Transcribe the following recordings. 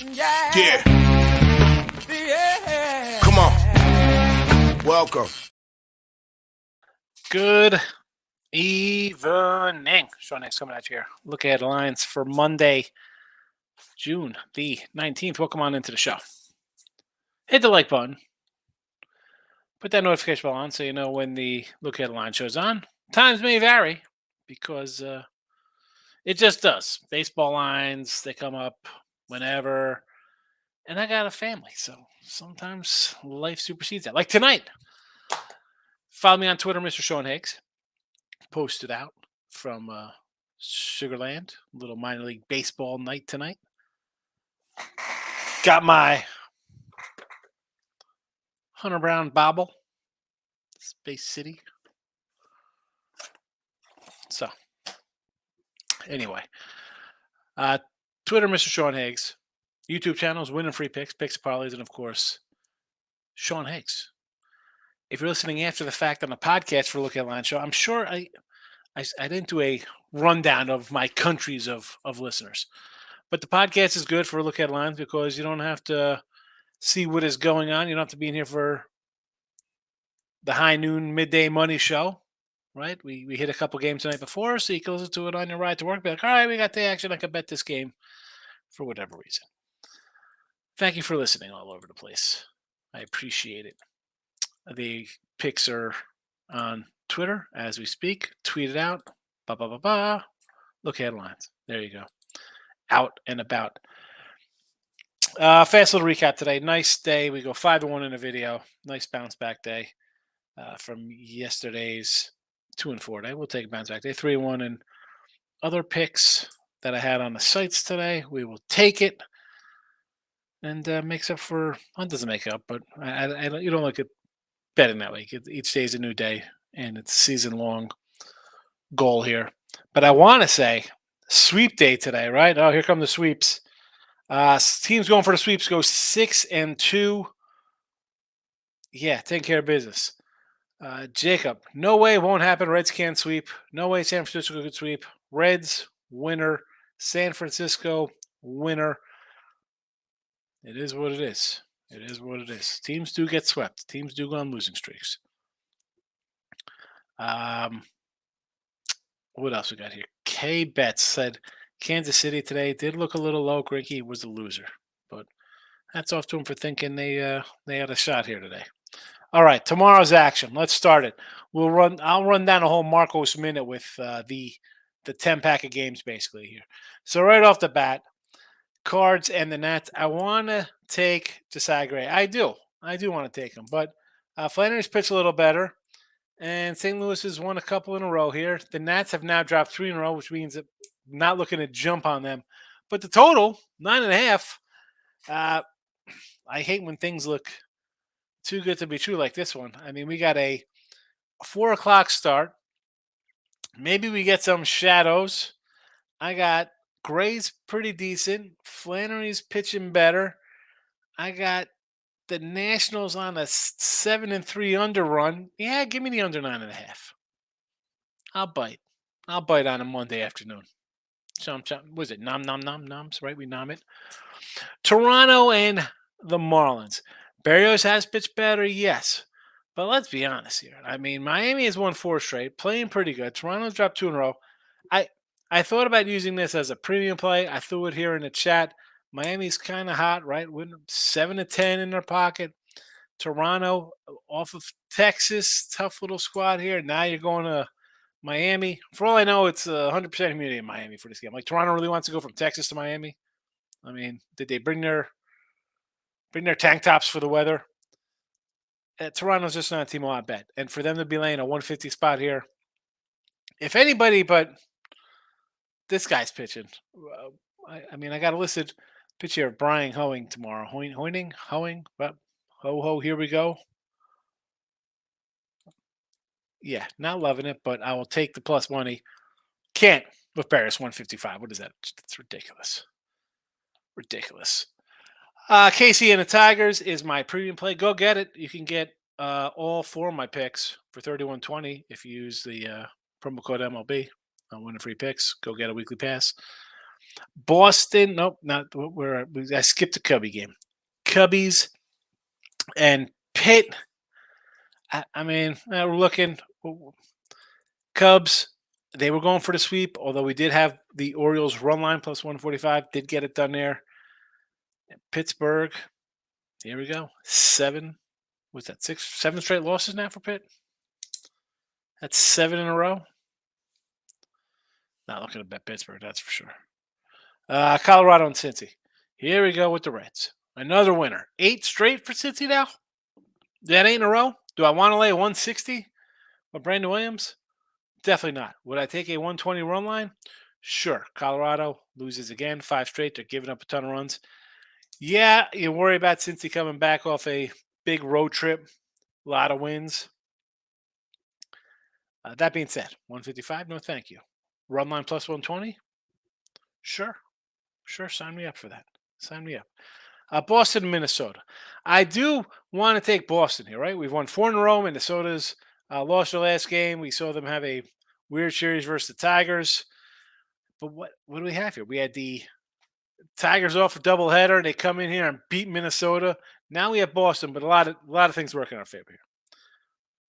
Yeah. Come on. Welcome. Good evening. Sean X coming at you here. Look at lines for Monday, June the 19th. Welcome on into the show. Hit the like button. Put that notification bell on so you know when the Look at Line show's on. Times may vary because it just does. Baseball lines, they come up whenever. And I got a family, so sometimes life supersedes that. Like tonight. Follow me on Twitter, Mr. Sean Higgs. Posted out from Sugarland. A little minor league baseball night tonight. Got my Hunter Brown bobble. Space City. So, anyway. Twitter, Mr. Sean Higgs. YouTube channels, Winning Free Picks, Picks Parlays, and of course, Sean Higgs. If you're listening after the fact on the podcast for Look at Line Show, I'm sure I didn't do a rundown of my countries of listeners. But the podcast is good for Look at Lines because you don't have to see what is going on. You don't have to be in here for the high noon midday money show, right? We hit a couple games the night before, so you can listen to it on your ride to work. Be like, all right, we got the action. I can bet this game for whatever reason. Thank you for listening all over the place. I appreciate it. The picks are on Twitter as we speak. Tweet it out. Look at lines. There you go. Out and about. Fast little recap today. Nice day. We go 5-1 in the video. Nice bounce back day from yesterday's 2-4 day. We'll take a bounce back day. 3-1 and other picks that I had on the sites today. We will take it. And makes up for, well, it doesn't make up, but you don't look at betting that way. Each day is a new day, and it's a season-long goal here. But I want to say sweep day today, right? Oh, here come the sweeps. Teams going for the sweeps go 6-2. Yeah, taking care of business. Jacob, no way it won't happen. Reds can't sweep. No way San Francisco could sweep. Reds, winner. San Francisco, winner. It is what it is. It is what it is. Teams do get swept. Teams do go on losing streaks. What else we got here? K Betts said Kansas City today did look a little low. Greinke was the loser, but hats off to him for thinking they had a shot here today. All right, tomorrow's action. Let's start it. I'll run down a whole Marcos minute with the 10-pack of games basically here. So right off the bat, Cards and the Nats. I want to take Josiah Gray. I do want to take him, but Flannery's pitched a little better, and St. Louis has won a couple in a row here. The Nats have now dropped 3 in a row, which means that not looking to jump on them. But the total 9.5. I hate when things look too good to be true like this one. I mean, we got a 4 o'clock start. Maybe we get some shadows. I got Gray's pretty decent. Flannery's pitching better. I got the Nationals on a 7-3 under run. Yeah, give me the under 9.5. I'll bite. I'll bite on a Monday afternoon. Chomp, chomp. Was it nom nom nom noms? Right, we nom it. Toronto and the Marlins. Berrios has pitched better, yes. But let's be honest here. I mean, Miami has won 4 straight, playing pretty good. Toronto's dropped 2 in a row. I thought about using this as a premium play. I threw it here in the chat. Miami's kind of hot, right? With 7-10 in their pocket. Toronto off of Texas, tough little squad here. Now you're going to Miami. For all I know, it's 100% humidity in Miami for this game. Like Toronto really wants to go from Texas to Miami. I mean, did they bring their tank tops for the weather? Toronto's just not a team I bet, and for them to be laying a 150 spot here, if anybody but this guy's pitching. I mean, I got a listed pitch here of Brian Hoeing tomorrow. Hoeing, but ho, here we go. Yeah, not loving it, but I will take the plus money. Can't with Barris 155. What is that? It's ridiculous. Ridiculous. Casey and the Tigers is my premium play. Go get it. You can get all 4 of my picks for $31.20 if you use the promo code MLB on Winning Free Picks. Go get a weekly pass. Boston. Nope, not where I skipped the Cubby game. Cubbies and Pitt. I mean, we're looking. Cubs, they were going for the sweep, although we did have the Orioles run line plus 145. Did get it done there. Pittsburgh, here we go. Was that 7 straight losses now for Pitt? That's 7 in a row. Not looking to bet Pittsburgh, that's for sure. Colorado and Cincy. Here we go with the Reds. Another winner. 8 straight for Cincy now? That ain't in a row? Do I want to lay 160 with Brandon Williams? Definitely not. Would I take a 120 run line? Sure. Colorado loses again, 5 straight. They're giving up a ton of runs. Yeah, you worry about Cincy coming back off a big road trip, a lot of wins. That being said, 155, no thank you. Run line plus 120? Sure. Sure, sign me up for that. Sign me up. Boston, Minnesota. I do want to take Boston here, right? We've won 4 in a row. Minnesota's lost their last game. We saw them have a weird series versus the Tigers. But what do we have here? We had the Tigers off a doubleheader. They come in here and beat Minnesota. Now we have Boston, but a lot of things working in our favor here.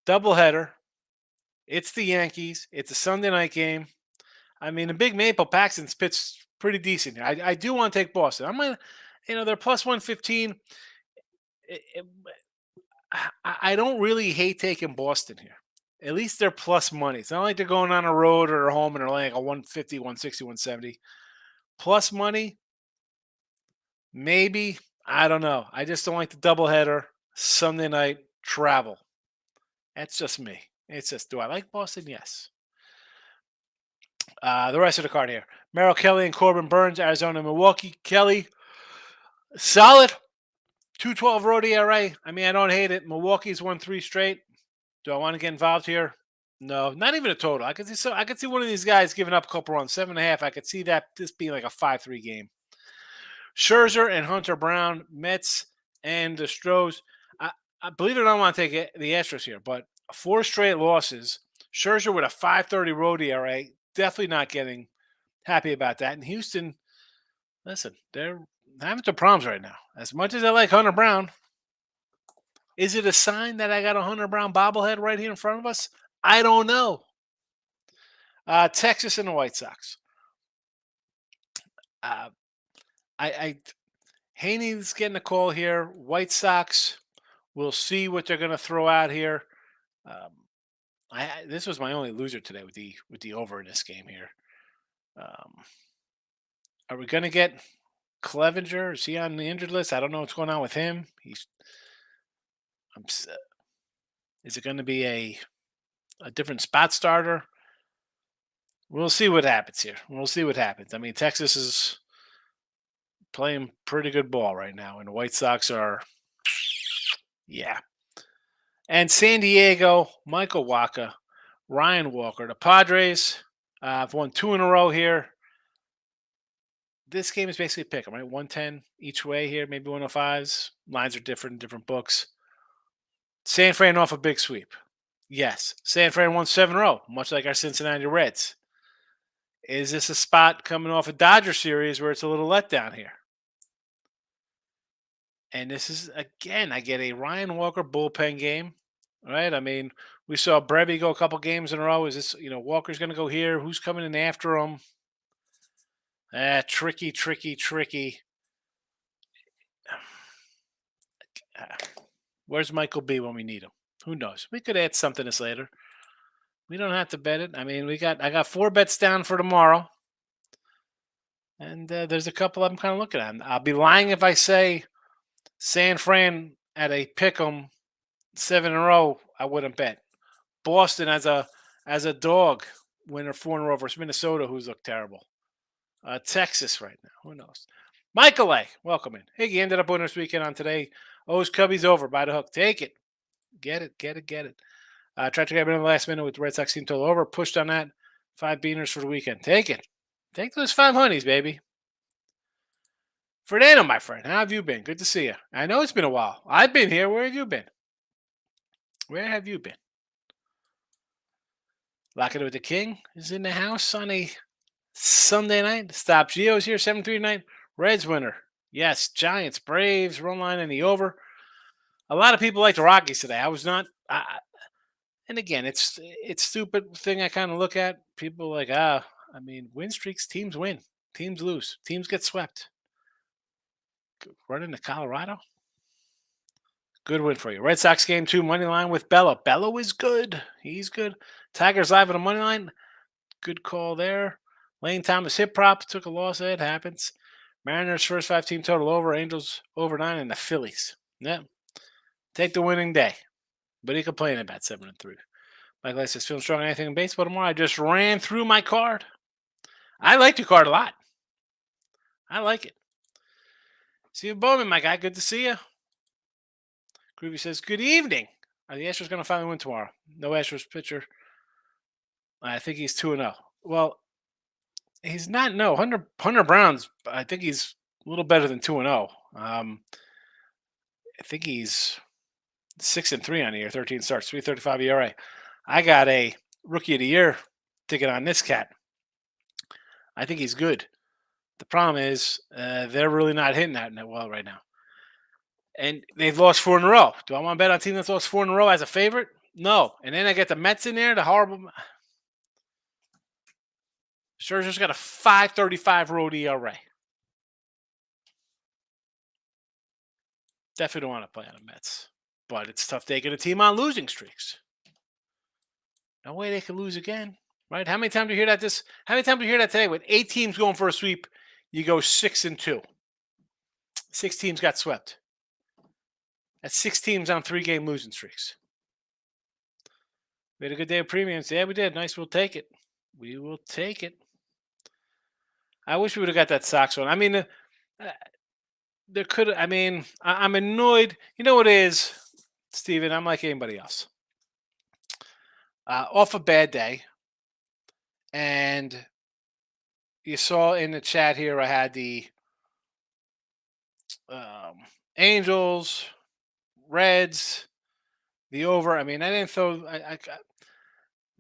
Doubleheader. It's the Yankees. It's a Sunday night game. I mean, the Big Maple Paxton's pitched pretty decent here. I do want to take Boston. I'm gonna, they're plus 115. I don't really hate taking Boston here. At least they're plus money. It's not like they're going on a road or home and they're laying a 150, 160, 170. Plus money, maybe. I don't know. I just don't like the doubleheader, Sunday night travel. That's just me. It's just, do I like Boston? Yes. The rest of the card here. Merrill Kelly and Corbin Burns, Arizona, Milwaukee. Kelly, solid. 212 road ERA. I mean, I don't hate it. Milwaukee's won 3 straight. Do I want to get involved here? No, not even a total. I could see one of these guys giving up a couple runs, 7.5. I could see this being like a 5-3 game. Scherzer and Hunter Brown, Mets and the Stros. I believe it or not, I want to take the Astros here, but 4 straight losses. Scherzer with a 5.30 road ERA. Definitely not getting happy about that. And Houston, listen, they're having some problems right now. As much as I like Hunter Brown, is it a sign that I got a Hunter Brown bobblehead right here in front of us? I don't know. Texas and the White Sox. Haney's getting a call here. White Sox, we'll see what they're going to throw out here. This was my only loser today with the over in this game here. Are we going to get Clevenger? Is he on the injured list? I don't know what's going on with him. Is it going to be a different spot starter? We'll see what happens here. We'll see what happens. I mean, Texas is playing pretty good ball right now, and the White Sox are, yeah. And San Diego, Michael Wacha, Ryan Walker. The Padres have won 2 in a row here. This game is basically a pick 'em, right? 110 each way here, maybe 105s. Lines are different in different books. San Fran off a big sweep. Yes. San Fran won 7 in a row, much like our Cincinnati Reds. Is this a spot coming off a Dodger series where it's a little letdown here? And this is, again, I get a Ryan Walker bullpen game, right? I mean, we saw Brevy go a couple games in a row. Is this, Walker's going to go here? Who's coming in after him? Tricky. Where's Michael B when we need him? Who knows? We could add something this later. We don't have to bet it. I mean, I got 4 bets down for tomorrow. And there's a couple I'm kind of looking at. I'll be lying if I say San Fran at a pick 'em 7 in a row, I wouldn't bet. Boston as a dog winner 4 in a row versus Minnesota, who's looked terrible. Texas right now, who knows? Michael A, welcome in. Higgy ended up winning this weekend on today. O's Cubbies over by the hook. Take it. Get it. Tried to grab it in the last minute with the Red Sox team total over. Pushed on that. 5 beaners for the weekend. Take it. Take those 5 honeys, baby. Fernando, my friend, how have you been? Good to see you. I know it's been a while. I've been here. Where have you been? Locking it with the King is in the house on a Sunday night, stop Geo's here, 7-3 night. Reds winner. Yes, Giants, Braves, run line in the over. A lot of people like the Rockies today. I was not. And again, it's stupid thing I kind of look at. People like, I mean, win streaks, teams win, teams lose, teams get swept. Running to Colorado. Good win for you. Red Sox game 2, money line with Bello. Bello is good. He's good. Tigers live on the money line. Good call there. Lane Thomas hit prop. Took a loss. It happens. Mariners first 5 team total over. Angels over 9. And the Phillies. Yep. Take the winning day. But he complaining about 7-3. Mike Light says, feeling strong anything in baseball tomorrow? I just ran through my card. I like your card a lot. I like it. Steve Bowman, my guy. Good to see you. Groovy says, good evening. Are the Astros going to finally win tomorrow? No Astros pitcher. I think he's 2-0. Well, he's not. No, Hunter Brown's. I think he's a little better than 2-0. I think he's 6-3 on the year. 13 starts, 3.35 ERA. I got a rookie of the year ticket on this cat. I think he's good. The problem is they're really not hitting that well right now. And they've lost 4 in a row. Do I want to bet on a team that's lost 4 in a row as a favorite? No. And then I get the Mets in there, the horrible. Scherzer's got a 5.35 road ERA. Definitely don't want to play on the Mets. But it's tough taking a team on losing streaks. No way they could lose again. Right? How many times do you hear that? How many times do you hear that today? With 8 teams going for a sweep, you go 6-2. 6 teams got swept. That's 6 teams on 3-game losing streaks. We had a good day of premiums. Yeah, we did. Nice. We'll take it. We will take it. I wish we would have got that Sox one. I mean, there could. I mean, I'm annoyed. You know what it is, Steven? I'm like anybody else. Off a bad day. And you saw in the chat here, I had the Angels, Reds, the over. I mean, I didn't throw.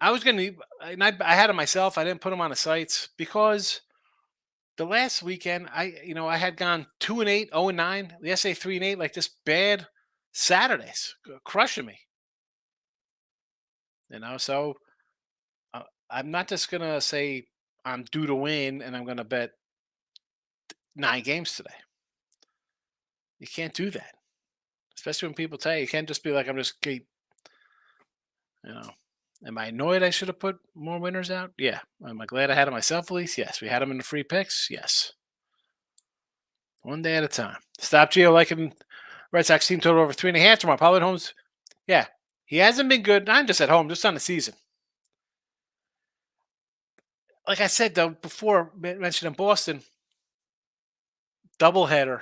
I was gonna. And I had them myself. I didn't put them on the sites because the last weekend, I had gone 2-8, 0-9. Yesterday 3-8, like this bad Saturdays, crushing me. So I'm not just gonna say I'm due to win and I'm gonna bet 9 games today. You can't do that, especially when people tell you can't just be like I'm just keep. Am I annoyed I should have put more winners out? Yeah. Am I glad I had them myself at least? Yes. We had them in the free picks? Yes. One day at a time. Stop Geo liking Red Sox team total over 3.5 tomorrow. Probably at home's. Yeah. He hasn't been good. Not just at home, just on the season. Like I said, though, before mentioned in Boston, doubleheader,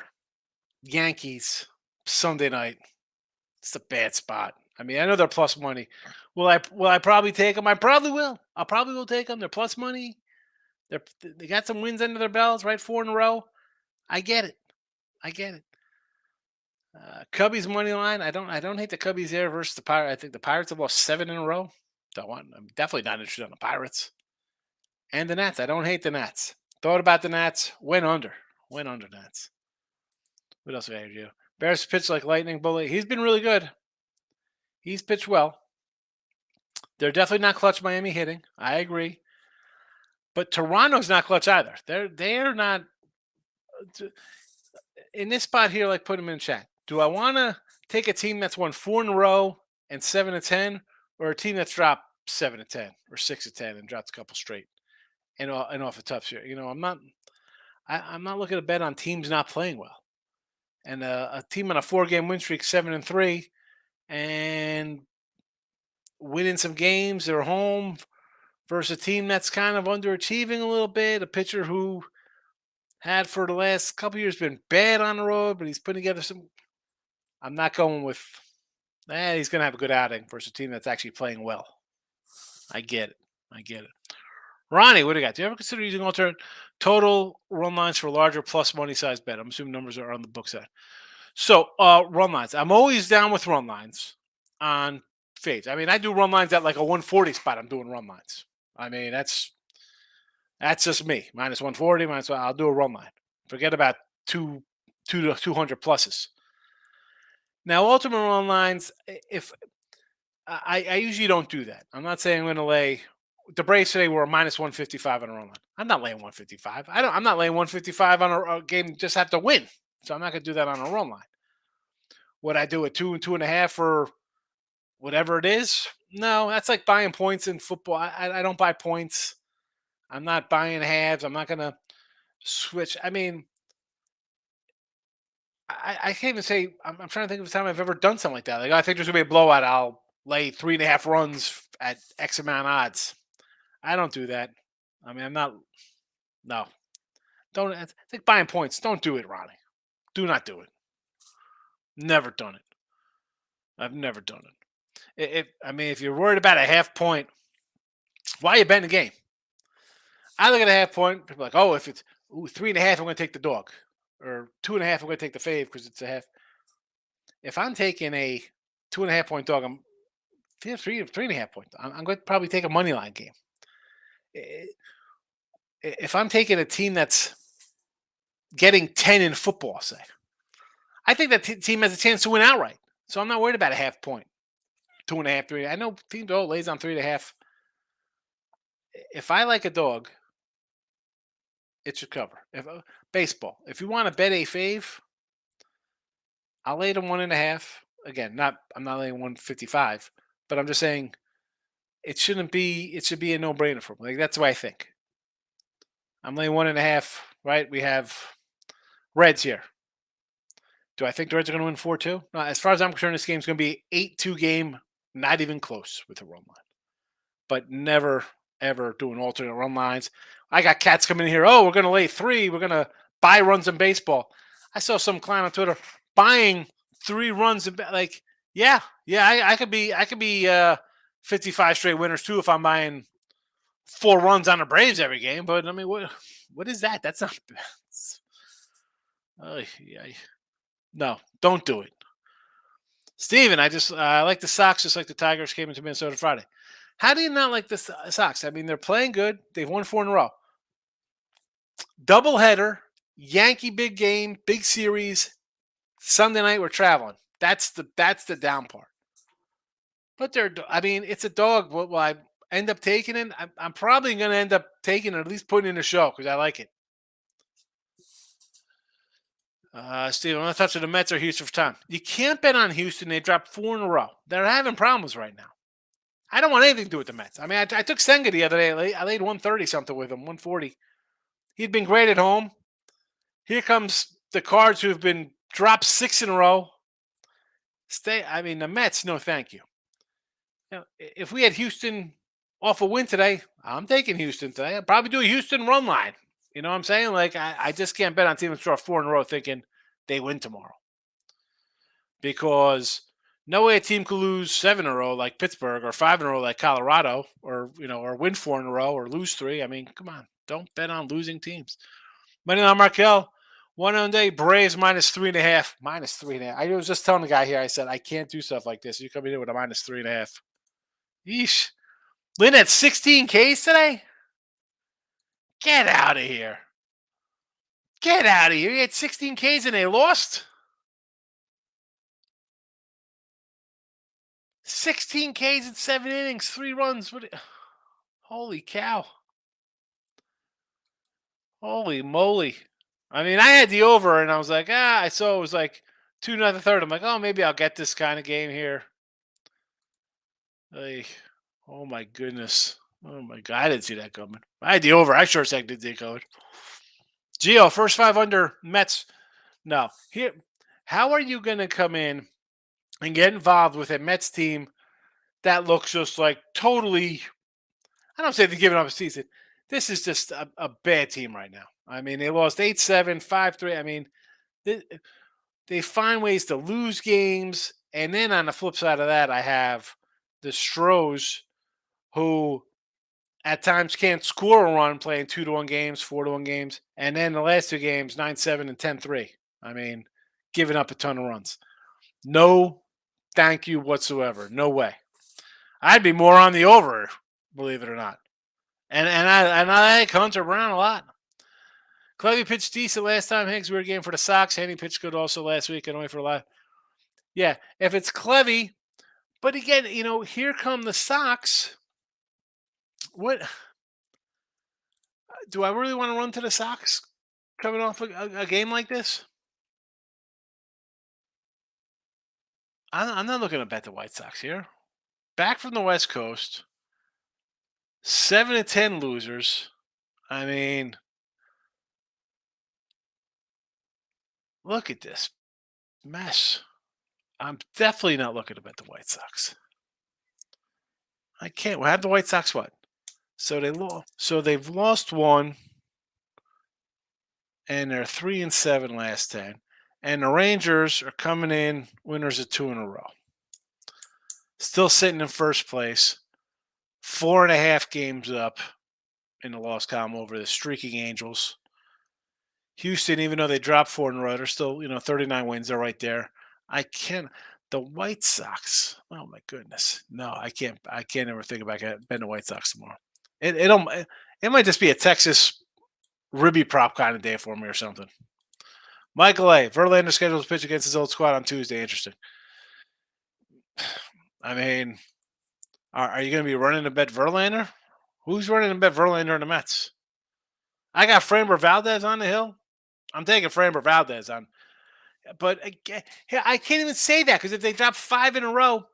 Yankees, Sunday night. It's a bad spot. I mean, I know they're plus money. Will I probably take them? I probably will. I probably will take them. They're plus money. They got some wins under their belts, right? 4 in a row. I get it. Cubbies money line. I don't hate the Cubbies there versus the Pirates. I think the Pirates have lost 7 in a row. I'm definitely not interested in the Pirates. And the Nats. I don't hate the Nats. Thought about the Nats. Went under. Nats. What else have I do? Bears pitch like lightning bullet. He's been really good. He's pitched well. They're definitely not clutch Miami hitting. I agree. But Toronto's not clutch either. They're not in this spot here. Like put them in chat. Do I want to take a team that's won 4 in a row and 7-10, or a team that's dropped 7-10 or 6-10 and dropped a couple straight and off a tough share? I'm not. I'm not looking to bet on teams not playing well. And a team on a 4-game win streak, 7-3, and winning some games. They're home versus a team that's kind of underachieving a little bit. A pitcher who had for the last couple years been bad on the road, but he's putting together some. I'm not going with. He's going to have a good outing versus a team that's actually playing well. I get it. Ronnie, what do you got? Do you ever consider using alternate total run lines for larger plus money size bet? I'm assuming numbers are on the book side. So run lines. I'm always down with run lines on fades. I mean, I do run lines at like a 140 spot. I'm doing run lines. I mean, that's That's just me. Minus 140, I'll do a run line. Forget about two to 200 pluses. Now, ultimate run lines, if I usually don't do that. I'm not saying I'm going to lay. The Braves today were a minus 155 on a run line. I'm not laying 155. I'm not laying 155 on a game. Just have to win. So I'm not going to do that on a run line. Would I do a 2 and 2.5 for whatever it is? No, that's like buying points in football. I don't buy points. I'm not buying halves. I'm not going to switch. I mean, I can't even say. I'm trying to think of a time I've ever done something like that. Like, I think there's gonna be a blowout. I'll lay 3.5 runs at X amount odds. I don't do that. I mean, I'm not. No, don't. It's like buying points. Don't do it, Ronnie. Do not do it. Never done it. I've never done it. If you're worried about a half point, why are you betting the game? I look at a half point. People are like, oh, if it's 3.5, I'm going to take the dog, or 2.5, I'm going to take the fave because it's a half. If I'm taking a 2.5 point dog, I'm three and a half point. I'm going to probably take a money line game. If I'm taking a team that's getting 10 in football, say, I think that team has a chance to win outright. So I'm not worried about a half point, 2.5, 3. I know teams lays on 3.5. If I like a dog, it should cover. If baseball, if you want to bet a fave, I'll lay them 1.5. Again, I'm not laying 155, but I'm just saying it shouldn't be. It should be a no-brainer for me. Like, that's what I think. I'm laying 1.5. Right? We have Reds here. Do I think the Reds are going to win 4-2? No, as far as I'm concerned, this game's going to be 8-2 game, not even close with a run line. But never, ever doing alternate run lines. I got cats coming in here. Oh, we're going to lay 3. We're going to buy runs in baseball. I saw some client on Twitter buying 3 runs in yeah. I could be 55 straight winners too if I'm buying 4 runs on the Braves every game. But I mean, what is that? That's not. Yeah. No, don't do it. Steven, I like the Sox just like the Tigers came into Minnesota Friday. How do you not like the Sox? I mean, they're playing good. They've won 4 in a row. Doubleheader, Yankee big game, big series. Sunday night we're traveling. That's the down part. But it's a dog. Will I end up taking it? I'm probably going to end up taking it, at least putting it in a show because I like it. Steve, I'm going to touch on the Mets or Houston for time. You can't bet on Houston. They dropped 4 in a row. They're having problems right now. I don't want anything to do with the Mets. I mean, I took Senga the other day. I laid 130 something with him, 140. He'd been great at home. Here comes the Cards who've been dropped 6 in a row. The Mets, no thank you. If we had Houston off a win today, I'm taking Houston today. I'd probably do a Houston run line. You know what I'm saying? Like, I just can't bet on teams that draw 4 in a row thinking they win tomorrow. Because no way a team could lose 7 in a row like Pittsburgh or 5 in a row like Colorado or win 4 in a row or lose 3. I mean, come on. Don't bet on losing teams. Money on Markel. 1 on day. Braves minus 3.5. Minus 3.5. I was just telling the guy here, I said, I can't do stuff like this. You come in with a minus 3.5. Yeesh. Lynn had 16 Ks today? Get out of here. Get out of here. He had 16 Ks and they lost? 16 Ks in 7 innings, 3 runs. Holy cow. Holy moly. I mean, I had the over and I was like, I saw it was like 2-0. I'm like, oh, maybe I'll get this kind of game here. Oh my goodness. Oh my God. I didn't see that coming. I had the over. I sure as heck didn't see it coming. Gio, first 5 under Mets. No. Here, how are you going to come in and get involved with a Mets team that looks just like totally, I don't say they're giving up a season. This is just a bad team right now. I mean, they lost 8-7, 5-3. I mean, they find ways to lose games. And then on the flip side of that, I have the Stros, who at times can't score a run playing 2-1 games, 4-1 games. And then the last 2 games, 9-7 and 10-3. I mean, giving up a ton of runs. No thank you whatsoever. No way. I'd be more on the over, believe it or not. And I like Hunter Brown a lot. Clevy pitched decent last time. Higgs, we were game for the Sox. Henny pitched good also last week. And wait for a lot. Yeah, if it's Clevy, but again, here come the Sox. What do I really want to run to the Sox coming off a game like this? I'm not looking to bet the White Sox here. Back from the West Coast, 7-10 losers. I mean, look at this mess. I'm definitely not looking to bet the White Sox. I can't. Well, have the White Sox what? So they've lost one, and they're 3-7 last 10. And the Rangers are coming in winners of 2 in a row. Still sitting in first place, 4.5 games up in the loss column over the streaking Angels. Houston, even though they dropped 4 in a row, they're still 39 wins. They're right there. I can't. The White Sox. Oh my goodness, no, I can't. I can't ever think about betting the White Sox tomorrow. It might just be a Texas ribby prop kind of day for me or something. Michael A. Verlander scheduled to pitch against his old squad on Tuesday. Interesting. I mean, are you going to be running to bet Verlander? Who's running to bet Verlander in the Mets? I got Framber Valdez on the hill. I'm taking Framber Valdez on. But again, I can't even say that because if they drop 5 in a row,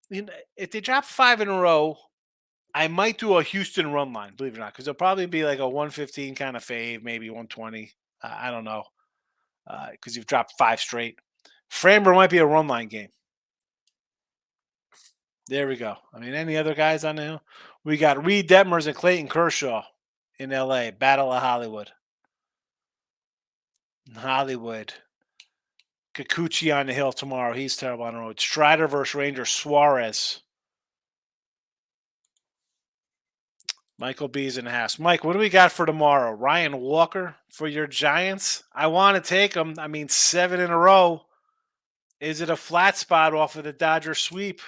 if they drop 5 in a row, I might do a Houston run line, believe it or not, because it'll probably be like a 115 kind of fave, maybe 120. I don't know, because you've dropped 5 straight. Framber might be a run line game. There we go. I mean, any other guys on the hill? We got Reed Detmers and Clayton Kershaw in L.A. Battle of Hollywood. Kikuchi on the hill tomorrow. He's terrible on the road. Strider versus Ranger Suarez. Michael B's in the house. Mike, what do we got for tomorrow? Ryan Walker for your Giants? I want to take him. I mean, 7 in a row. Is it a flat spot off of the Dodger sweep?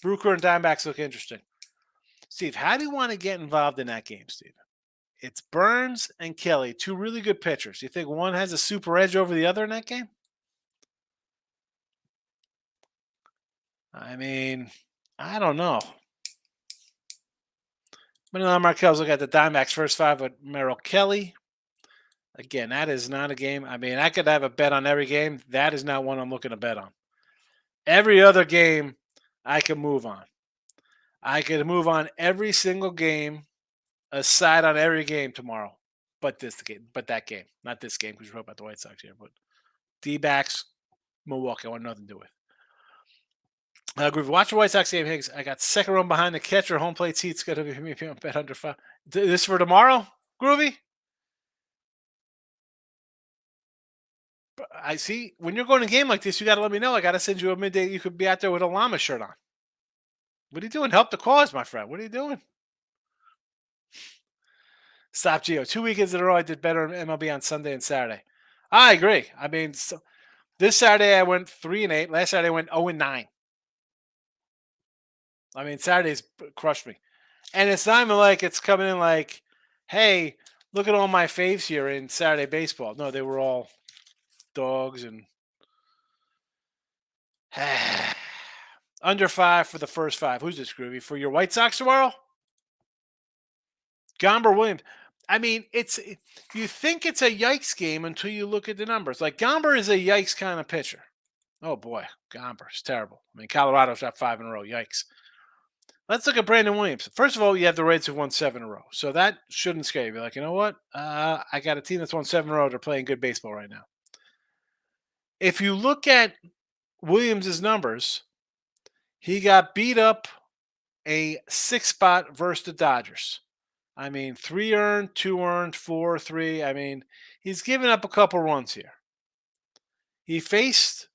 Brooker and Dimebacks look interesting. Steve, how do you want to get involved in that game, Steve? It's Burns and Kelly, 2 really good pitchers. You think one has a super edge over the other in that game? I mean, I don't know. Manuel Marquez look at the Diamondbacks first 5 with Merrill Kelly. Again, that is not a game. I mean, I could have a bet on every game. That is not one I'm looking to bet on. Every other game, I can move on. I could move on every single game, aside on every game tomorrow. But that game, not this game because we're talking about the White Sox here. But D-backs, Milwaukee, I want nothing to do with. Groovy, watch the White Sox game, Higgs. I got second run behind the catcher. Home plate seat's going to be me bet under 5. This for tomorrow, Groovy? I see. When you're going to a game like this, you got to let me know. I got to send you a midday. You could be out there with a llama shirt on. What are you doing? Help the cause, my friend. What are you doing? Stop, Gio. 2 weekends in a row, I did better in MLB on Sunday and Saturday. I agree. I mean, this Saturday I went 3-8. Last Saturday I went 0-9. I mean, Saturday's crushed me. And it's not even like it's coming in like, hey, look at all my faves here in Saturday baseball. No, they were all dogs and under 5 for the first 5. Who's this, Groovy? For your White Sox tomorrow? Gomber Williams. I mean, you think it's a yikes game until you look at the numbers. Like Gomber is a yikes kind of pitcher. Oh boy, Gomber's terrible. I mean, Colorado's got 5 in a row. Yikes. Let's look at Brandon Williams. First of all, you have the Reds who won 7 in a row, so that shouldn't scare you. Be like, you know what? I got a team that's won 7 in a row. They're playing good baseball right now. If you look at Williams' numbers, he got beat up a 6 spot versus the Dodgers. I mean, 3 earned, 2 earned, 4, 3. I mean, he's given up a couple runs here. He faced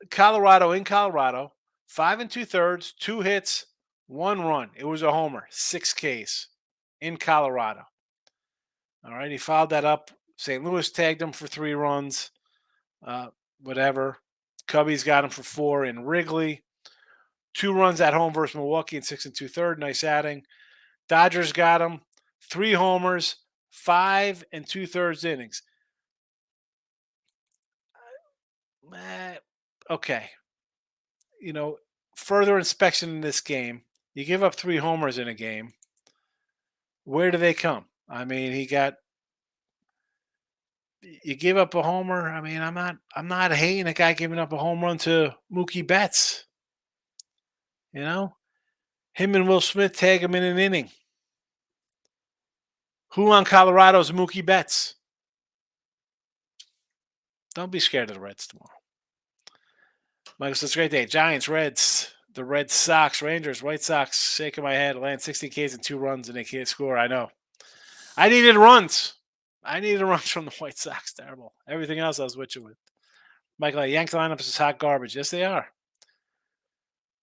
Colorado in Colorado, 5 2/3, 2 hits, 1 run. It was a homer, 6 Ks in Colorado. All right, he fouled that up. St. Louis tagged him for 3 runs. Whatever. Cubbies got him for 4 in Wrigley. 2 runs at home versus Milwaukee in 6 2/3. Nice adding. Dodgers got him. 3 homers, 5 and 2/3 innings. Eh, okay. You know, further inspection in this game. You give up 3 homers in a game. Where do they come? I mean, you give up a homer. I mean, I'm not hating a guy giving up a home run to Mookie Betts. You know, him and Will Smith tag him in an inning. Who on Colorado's Mookie Betts? Don't be scared of the Reds tomorrow. Michael says, great day. Giants, Reds, the Red Sox, Rangers, White Sox, shaking my head, land 60 Ks and 2 runs, and they can't score. I know. I needed runs. I needed runs from the White Sox. Terrible. Everything else I was with you with. Michael, Yankee lineups is hot garbage. Yes, they are.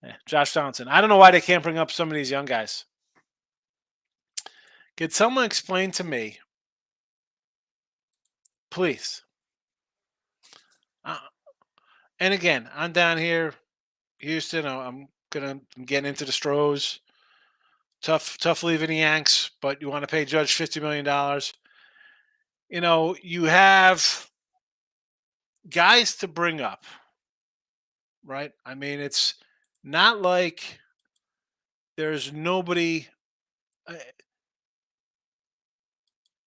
Yeah. Josh Johnson. I don't know why they can't bring up some of these young guys. Could someone explain to me, please? And again, I'm down here, Houston. I'm getting into the Stros. Tough leaving the Yanks, but you want to pay Judge $50 million. You have guys to bring up, right? I mean, it's not like there's nobody.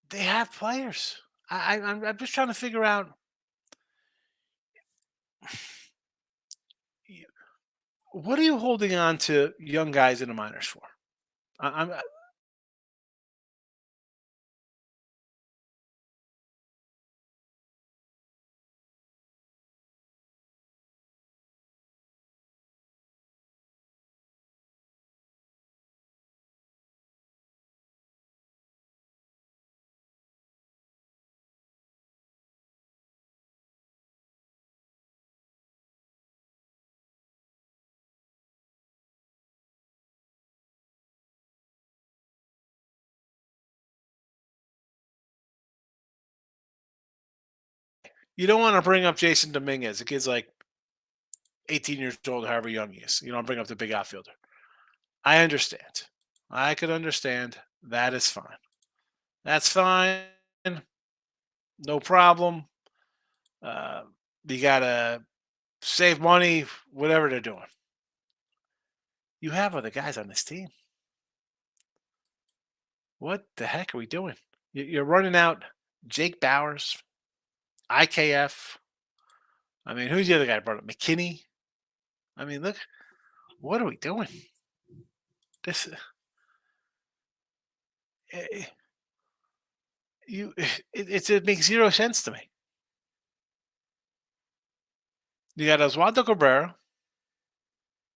They have players. I'm just trying to figure out. What are you holding on to young guys in the minors for? I'm You don't want to bring up Jason Dominguez. The kid's like 18 years old, however young he is. You don't bring up the big outfielder. I understand. I could understand. That is fine. That's fine. No problem. Uh, you gotta save money, whatever they're doing. You have other guys on this team. What the heck are we doing? You're running out Jake Bowers, IKF. I mean, who's the other guy I brought up? McKinney. I mean, look, what are we doing? This eh, it makes zero sense to me. You got Oswaldo Cabrera,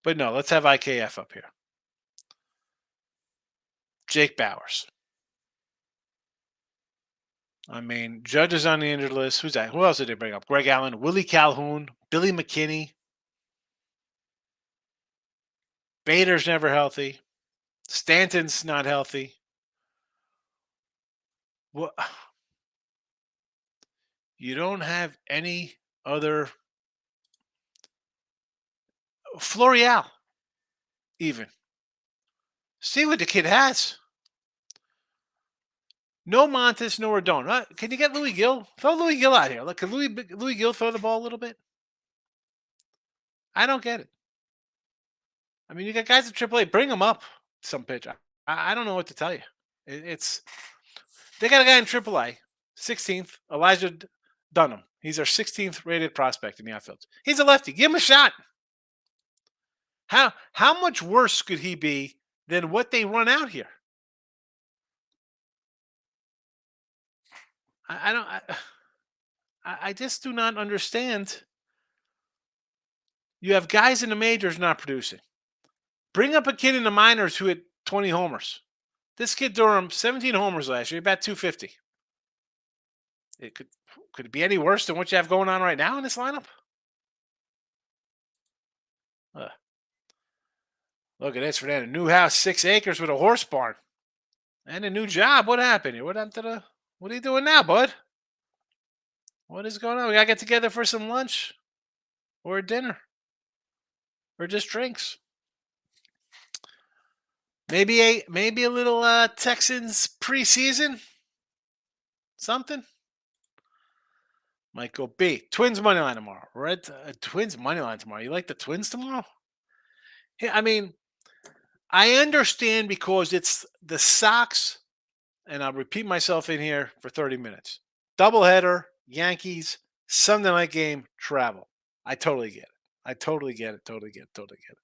but no, let's have IKF up here. Jake Bowers. I mean, Judge is on the injured list. Who's that? Who else did they bring up? Greg Allen, Willie Calhoun, Billy McKinney. Bader's never healthy. Stanton's not healthy. What? You don't have any other Florial, even. See what the kid has. No Montes, no Rodon. Can you get Louis Gill? Throw Louis Gill out here. Look, can Louis Gill throw the ball a little bit? I don't get it. I mean, you got guys at AAA. Bring them up some pitch. I don't know what to tell you. It's they got a guy in AAA, 16th, Elijah Dunham. He's our 16th rated prospect in the outfield. He's a lefty. Give him a shot. How much worse could he be than what they run out here? I don't. I just do not understand. You have guys in the majors not producing. Bring up a kid in the minors who hit 20 homers. This kid Durham, 17 homers last year, about 250. It could it be any worse than what you have going on right now in this lineup? Uh, Look at this, Fernando. New house, 6 acres with a horse barn. And a new job. What happened here? What happened to the what are you doing now, bud? What is going on? We gotta get together for some lunch or dinner. Or just drinks. Maybe a little Texans preseason something. Might go B. Twins money line tomorrow. Red Twins money line tomorrow. You like the Twins tomorrow? Yeah, I mean, I understand because it's the Sox, and I'll repeat myself in here for 30 minutes. Doubleheader, Yankees, Sunday night game, travel. I totally get it. I totally get it. Totally get it. Totally get it.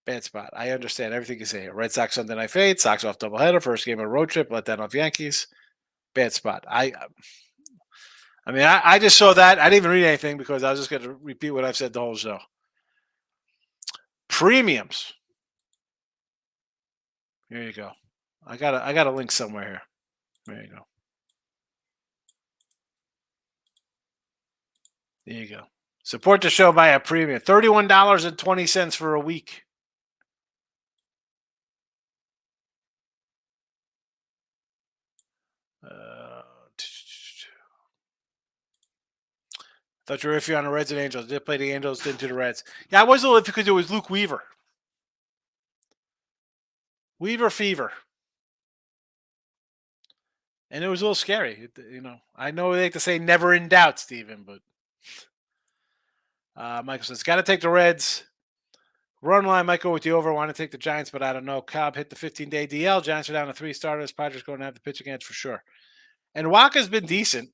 Bad spot. I understand everything you say here. Red Sox Sunday night fade. Sox off doubleheader. First game of a road trip. Let that off Yankees. Bad spot. I just saw that. I didn't even read anything because I was just going to repeat what I've said the whole show. Premiums. Here you go. I got a link somewhere here. There you go. There you go. Support the show by a premium. $31.20 for a week. Thought you were iffy on the Reds and Angels. Did play the Angels, didn't do the Reds. Yeah, I was a little iffy because it was Luke Weaver. Weaver fever. And it was a little scary. I know they like to say never in doubt, Steven, but Michael says, got to take the Reds. Run line might go with the over. Want to take the Giants, but I don't know. Cobb hit the 15-day DL. Giants are down to 3 starters. Padres going to have to pitch against for sure. And Waka's been decent.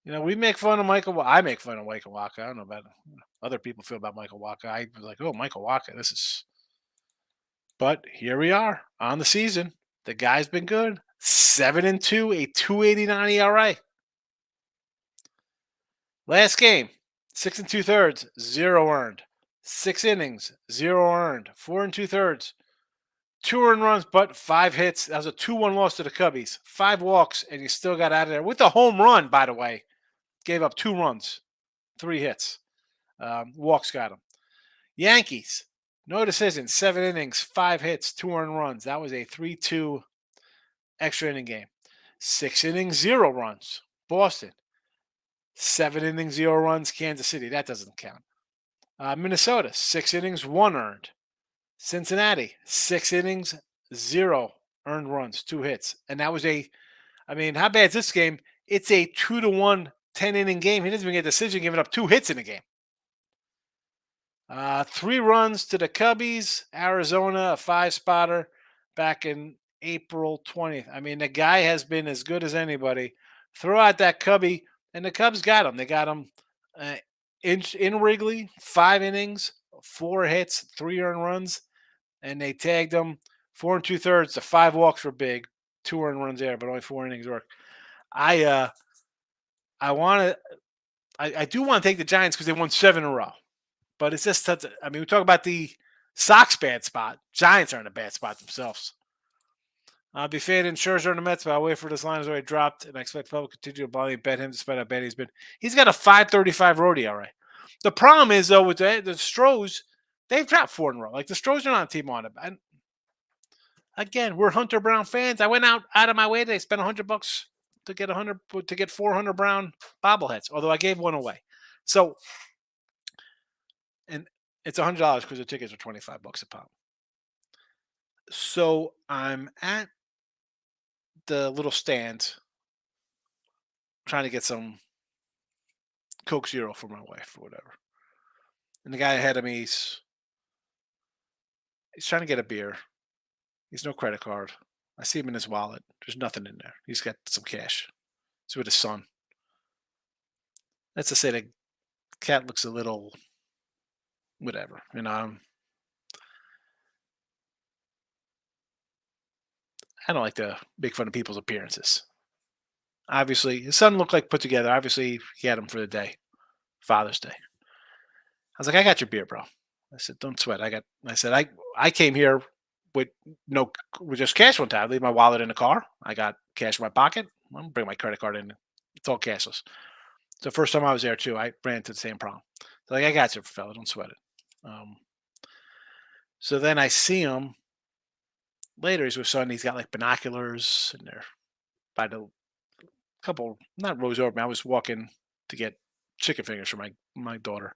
We make fun of Michael. I make fun of Michael Waka. I don't know about other people feel about Michael Waka. I was like, oh, Michael Waka, this is. But here we are on the season. The guy's been good. 7-2, a 2.89 ERA. Last game, 6 2/3, 0 earned. 6 innings, 0 earned. 4 2/3, 2 earned runs, but 5 hits. That was a 2-1 loss to the Cubbies. 5 walks, and you still got out of there with a home run, by the way. Gave up 2 runs, 3 hits. Walks got him. Yankees, no decisions, 7 innings, 5 hits, 2 earned runs. That was a 3-2 extra inning game. 6 innings, 0 runs. Boston, 7 innings, 0 runs. Kansas City, that doesn't count. Minnesota, 6 innings, 1 earned. Cincinnati, 6 innings, 0 earned runs, 2 hits. And that was how bad is this game? It's a 2-1 10-inning game. He doesn't even get a decision, giving up 2 hits in the game. 3 runs to the Cubbies. Arizona, a 5-spotter back in April 20th. The guy has been as good as anybody. Throw out that Cubby, and the Cubs got him. They got him in Wrigley, 5 innings, 4 hits, 3 earned runs, and they tagged him 4 2/3. The 5 walks were big, 2 earned runs there, but only 4 innings work. I do want to take the Giants because they won 7 in a row. But it's just such we talk about the Sox bad spot. Giants are in a bad spot themselves. I'll be fading Scherzer and the Mets, but I'll wait for this line has already dropped, and I expect people to continue to blindly bet him despite how bad he's got a 5.35 road ERA. The problem is, though, with the Stros, they've dropped 4 in a row. Like, the Stros are not a team on it. And again, we're Hunter Brown fans. I went out of my way today, spent $100 to get 400 Brown bobbleheads, although I gave one away. So, and it's $100 because the tickets are $25 a pop. So I'm at the little stand trying to get some Coke Zero for my wife or whatever. And the guy ahead of me, he's trying to get a beer. He's no credit card. I see him in his wallet. There's nothing in there. He's got some cash. He's with his son. Let's just say the cat looks a little whatever. I don't like to make fun of people's appearances. Obviously, his son looked like put together. Obviously, he had him for the day, Father's Day. I was like, I got your beer, bro. I said, don't sweat. I came here with just cash one time. I leave my wallet in the car. I got cash in my pocket. I'm gonna bring my credit card in. It's all cashless. It's the first time I was there too. I ran into the same problem. So I got you, fella. Don't sweat it. So then I see him later. He's with son. He's got like binoculars, and they're by the couple, not rows over me. I was walking to get chicken fingers for my daughter,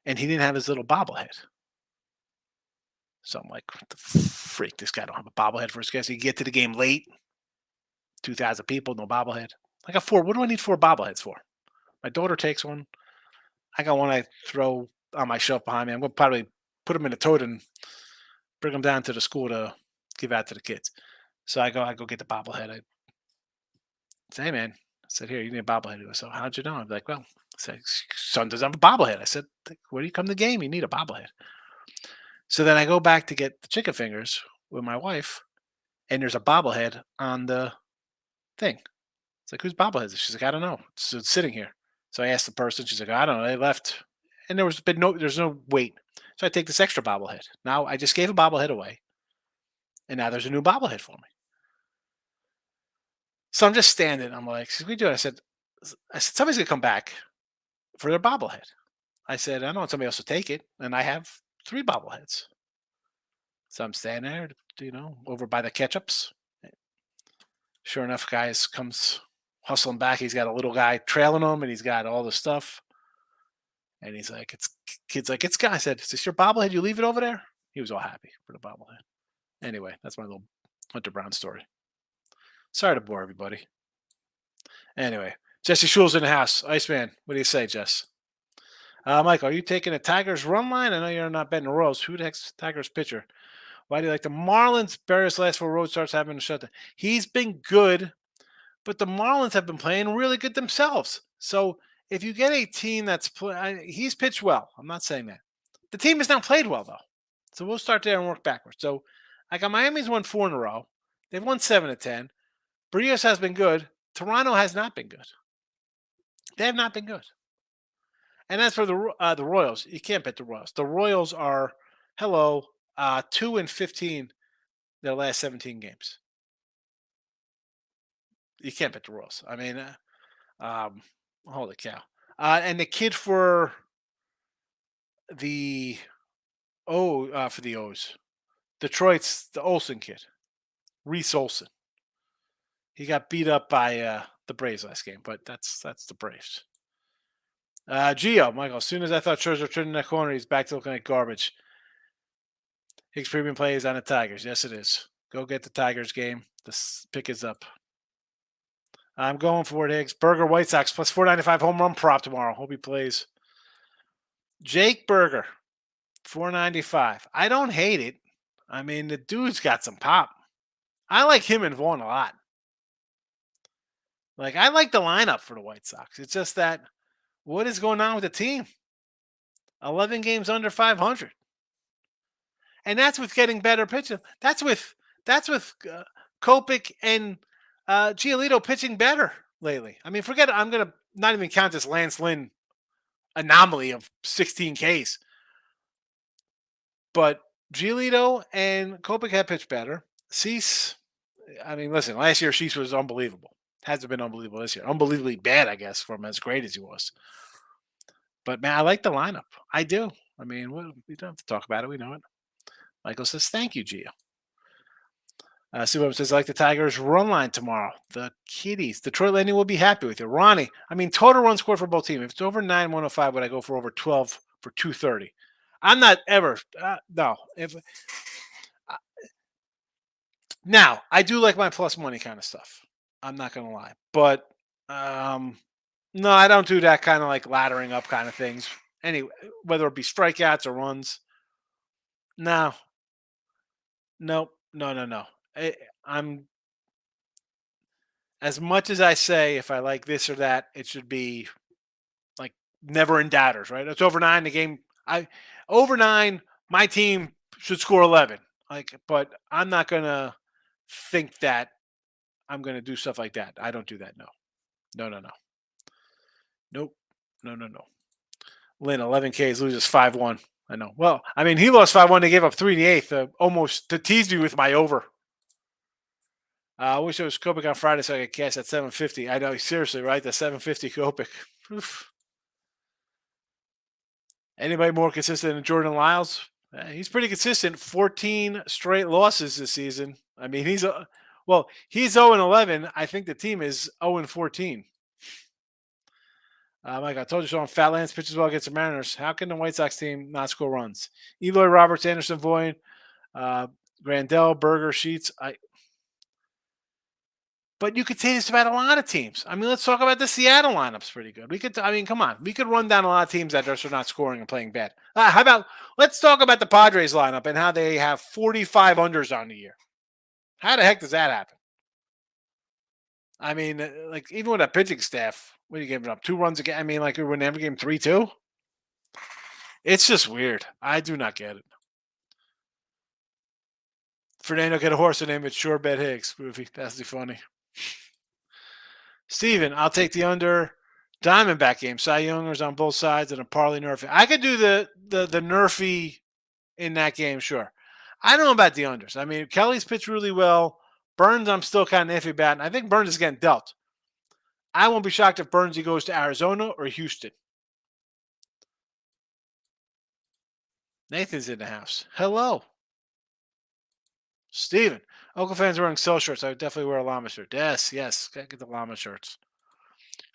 and he didn't have his little bobblehead. So I'm like, what the freak? This guy don't have a bobblehead for his guys. You get to the game late, 2,000 people, no bobblehead. I got four. What do I need four bobbleheads for? My daughter takes one. I got one I throw on my shelf behind me. I'm going to probably put them in a tote and bring them down to the school to give out to the kids. So I go get the bobblehead. I say, hey man, I said, here, you need a bobblehead. He goes, so how'd you know? I'm like, well, I said, son doesn't have a bobblehead. I said, where do you come to the game? You need a bobblehead. So then I go back to get the chicken fingers with my wife, and there's a bobblehead on the thing. It's like, whose bobblehead is it? She's like, I don't know. It's sitting here. So I asked the person. She's like, I don't know. They left, and there's no wait. So I take this extra bobblehead. Now I just gave a bobblehead away, and now there's a new bobblehead for me. So I'm just standing. I'm like, what we do? I said, somebody's gonna come back for their bobblehead. I said, I don't want somebody else to take it, and I have three bobbleheads. So I'm standing there, over by the ketchups. Sure enough, guys comes hustling back. He's got a little guy trailing him, and he's got all the stuff. And he's like, kid's like, it's guy. I said, is this your bobblehead? You leave it over there? He was all happy for the bobblehead. Anyway, that's my little Hunter Brown story. Sorry to bore everybody. Anyway, Jesse Schul's in the house. Iceman, what do you say, Jess? Mike, are you taking a Tigers run line? I know you're not betting the Royals. Who the heck's Tigers pitcher? Why do you like the Marlins? Barrios last four road starts having a shutdown. He's been good, but the Marlins have been playing really good themselves. So if you get a team he's pitched well. I'm not saying that. The team has not played well, though. So we'll start there and work backwards. So I got Miami's won 4 in a row. They've won 7 of 10. Barrios has been good. Toronto has not been good. They have not been good. And as for the Royals, you can't bet the Royals. The Royals are 2-15 their last 17 games. You can't bet the Royals. I mean, holy cow! And the kid for the for the O's, Detroit's the Olsen kid, Reese Olsen. He got beat up by the Braves last game, but that's the Braves. Gio, Michael, as soon as I thought Scherzer turned in that corner, he's back to looking like garbage. Hicks premium play is on the Tigers. Yes, it is. Go get the Tigers game. This pick is up. I'm going for it, Higgs. Berger White Sox plus 495 home run prop tomorrow. Hope he plays. Jake Berger, 495. I don't hate it. I mean, the dude's got some pop. I like him and Vaughn a lot. Like, I like the lineup for the White Sox. It's just that what is going on with the team? 11 games under 500. And that's with getting better pitching. That's with Kopech and Giolito pitching better lately. I mean, forget it. I'm going to not even count this Lance Lynn anomaly of 16 Ks. But Giolito and Kopech have pitched better. Cease, I mean, listen, last year Cease was unbelievable. Hasn't been unbelievable this year. Unbelievably bad, I guess, from as great as he was. But, man, I like the lineup. I do. I mean, we don't have to talk about it. We know it. Michael says, thank you, Gio. Sue says, I like the Tigers run line tomorrow. The Kitties. Detroit Landing will be happy with you. Ronnie, I mean, total run score for both teams. If it's over 9-105, would I go for over 12 for 230? I'm not ever. No. Now, I do like my plus money kind of stuff. I'm not going to lie. But, no, I don't do that kind of like laddering up kind of things. Anyway, whether it be strikeouts or runs. No. No. I'm as much as I say if I like this or that, it should be like never in doubters, right? It's over 9 the game. Over 9, my team should score 11. But I'm not gonna think that I'm gonna do stuff like that. I don't do that. No. Nope. No. Lynn, 11 Ks loses 5-1. I know. Well, I mean, he lost 5-1. They gave up 3 in the 8th, almost to tease me with my over. I wish it was Kopech on Friday so I could cash at 750. I know, seriously, right? The 750 Kopech. Oof. Anybody more consistent than Jordan Lyles? He's pretty consistent. 14 straight losses this season. I mean, he's 0-11. I think the team is 0-14. Mike, I told you so on Fat Lance pitches well against the Mariners. How can the White Sox team not score runs? Eloy, Roberts, Anderson, Voigt, Uh, Grandel, Berger, Sheets. But you could say this about a lot of teams. I mean, let's talk about the Seattle lineup's pretty good. We could, I mean, come on, we could run down a lot of teams that just are not scoring and playing bad. How about let's talk about the Padres lineup and how they have 45 unders on the year. How the heck does that happen? I mean, like even with a pitching staff, what are you giving up? 2 runs again? I mean, like we win every game 3-2. It's just weird. I do not get it. Fernando get a horse and name it Shorebed Higgs. Goofy. That's funny. Steven, I'll take the under. Diamondback game. Cy Youngers on both sides and a parlay nerfy. I could do the nerfy in that game, sure. I don't know about the unders. I mean, Kelly's pitched really well. Burns, I'm still kind of iffy about. And I think Burns is getting dealt. I won't be shocked if Burns goes to Arizona or Houston. Nathan's in the house. Hello. Steven. Oakland fans wearing cell shirts. I would definitely wear a llama shirt. Yes. Gotta get the llama shirts.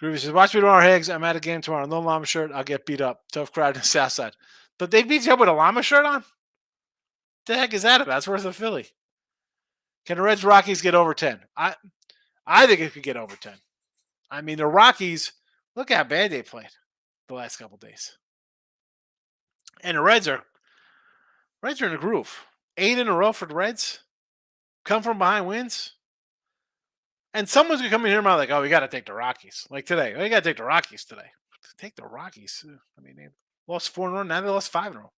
Groovy says, watch me tomorrow, Higgs. I'm at a game tomorrow. No llama shirt. I'll get beat up. Tough crowd in the south side. But they beat you up with a llama shirt on? What the heck is that about? That's worth a Philly. Can the Reds Rockies get over 10? I think it could get over 10. I mean, the Rockies, look how bad they played the last couple days. And the Reds are in a groove. 8 in a row for the Reds. Come from behind wins. And someone's going to come in here and be like, oh, we got to take the Rockies. Like today. We got to take the Rockies today. Take the Rockies. I mean, they lost 4 in a row. Now they lost 5 in a row.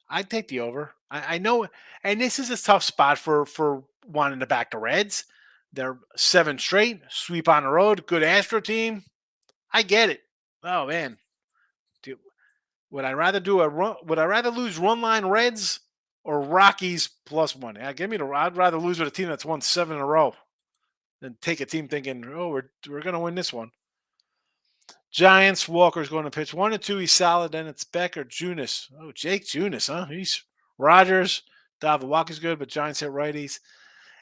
I'd take the over. I know. And this is a tough spot for wanting to back the Reds. They're 7 straight. Sweep on the road. Good Astro team. I get it. Oh, man. Dude, would I rather lose run line Reds or Rockies +1? Yeah, give me I'd rather lose with a team that's won 7 in a row than take a team thinking, oh, we're going to win this one. Giants, Walker's going to pitch 1 and 2. He's solid. Then it's Becker, Junis. Oh, Jake Junis, huh? He's Rogers. David Walker's good, but Giants hit righties.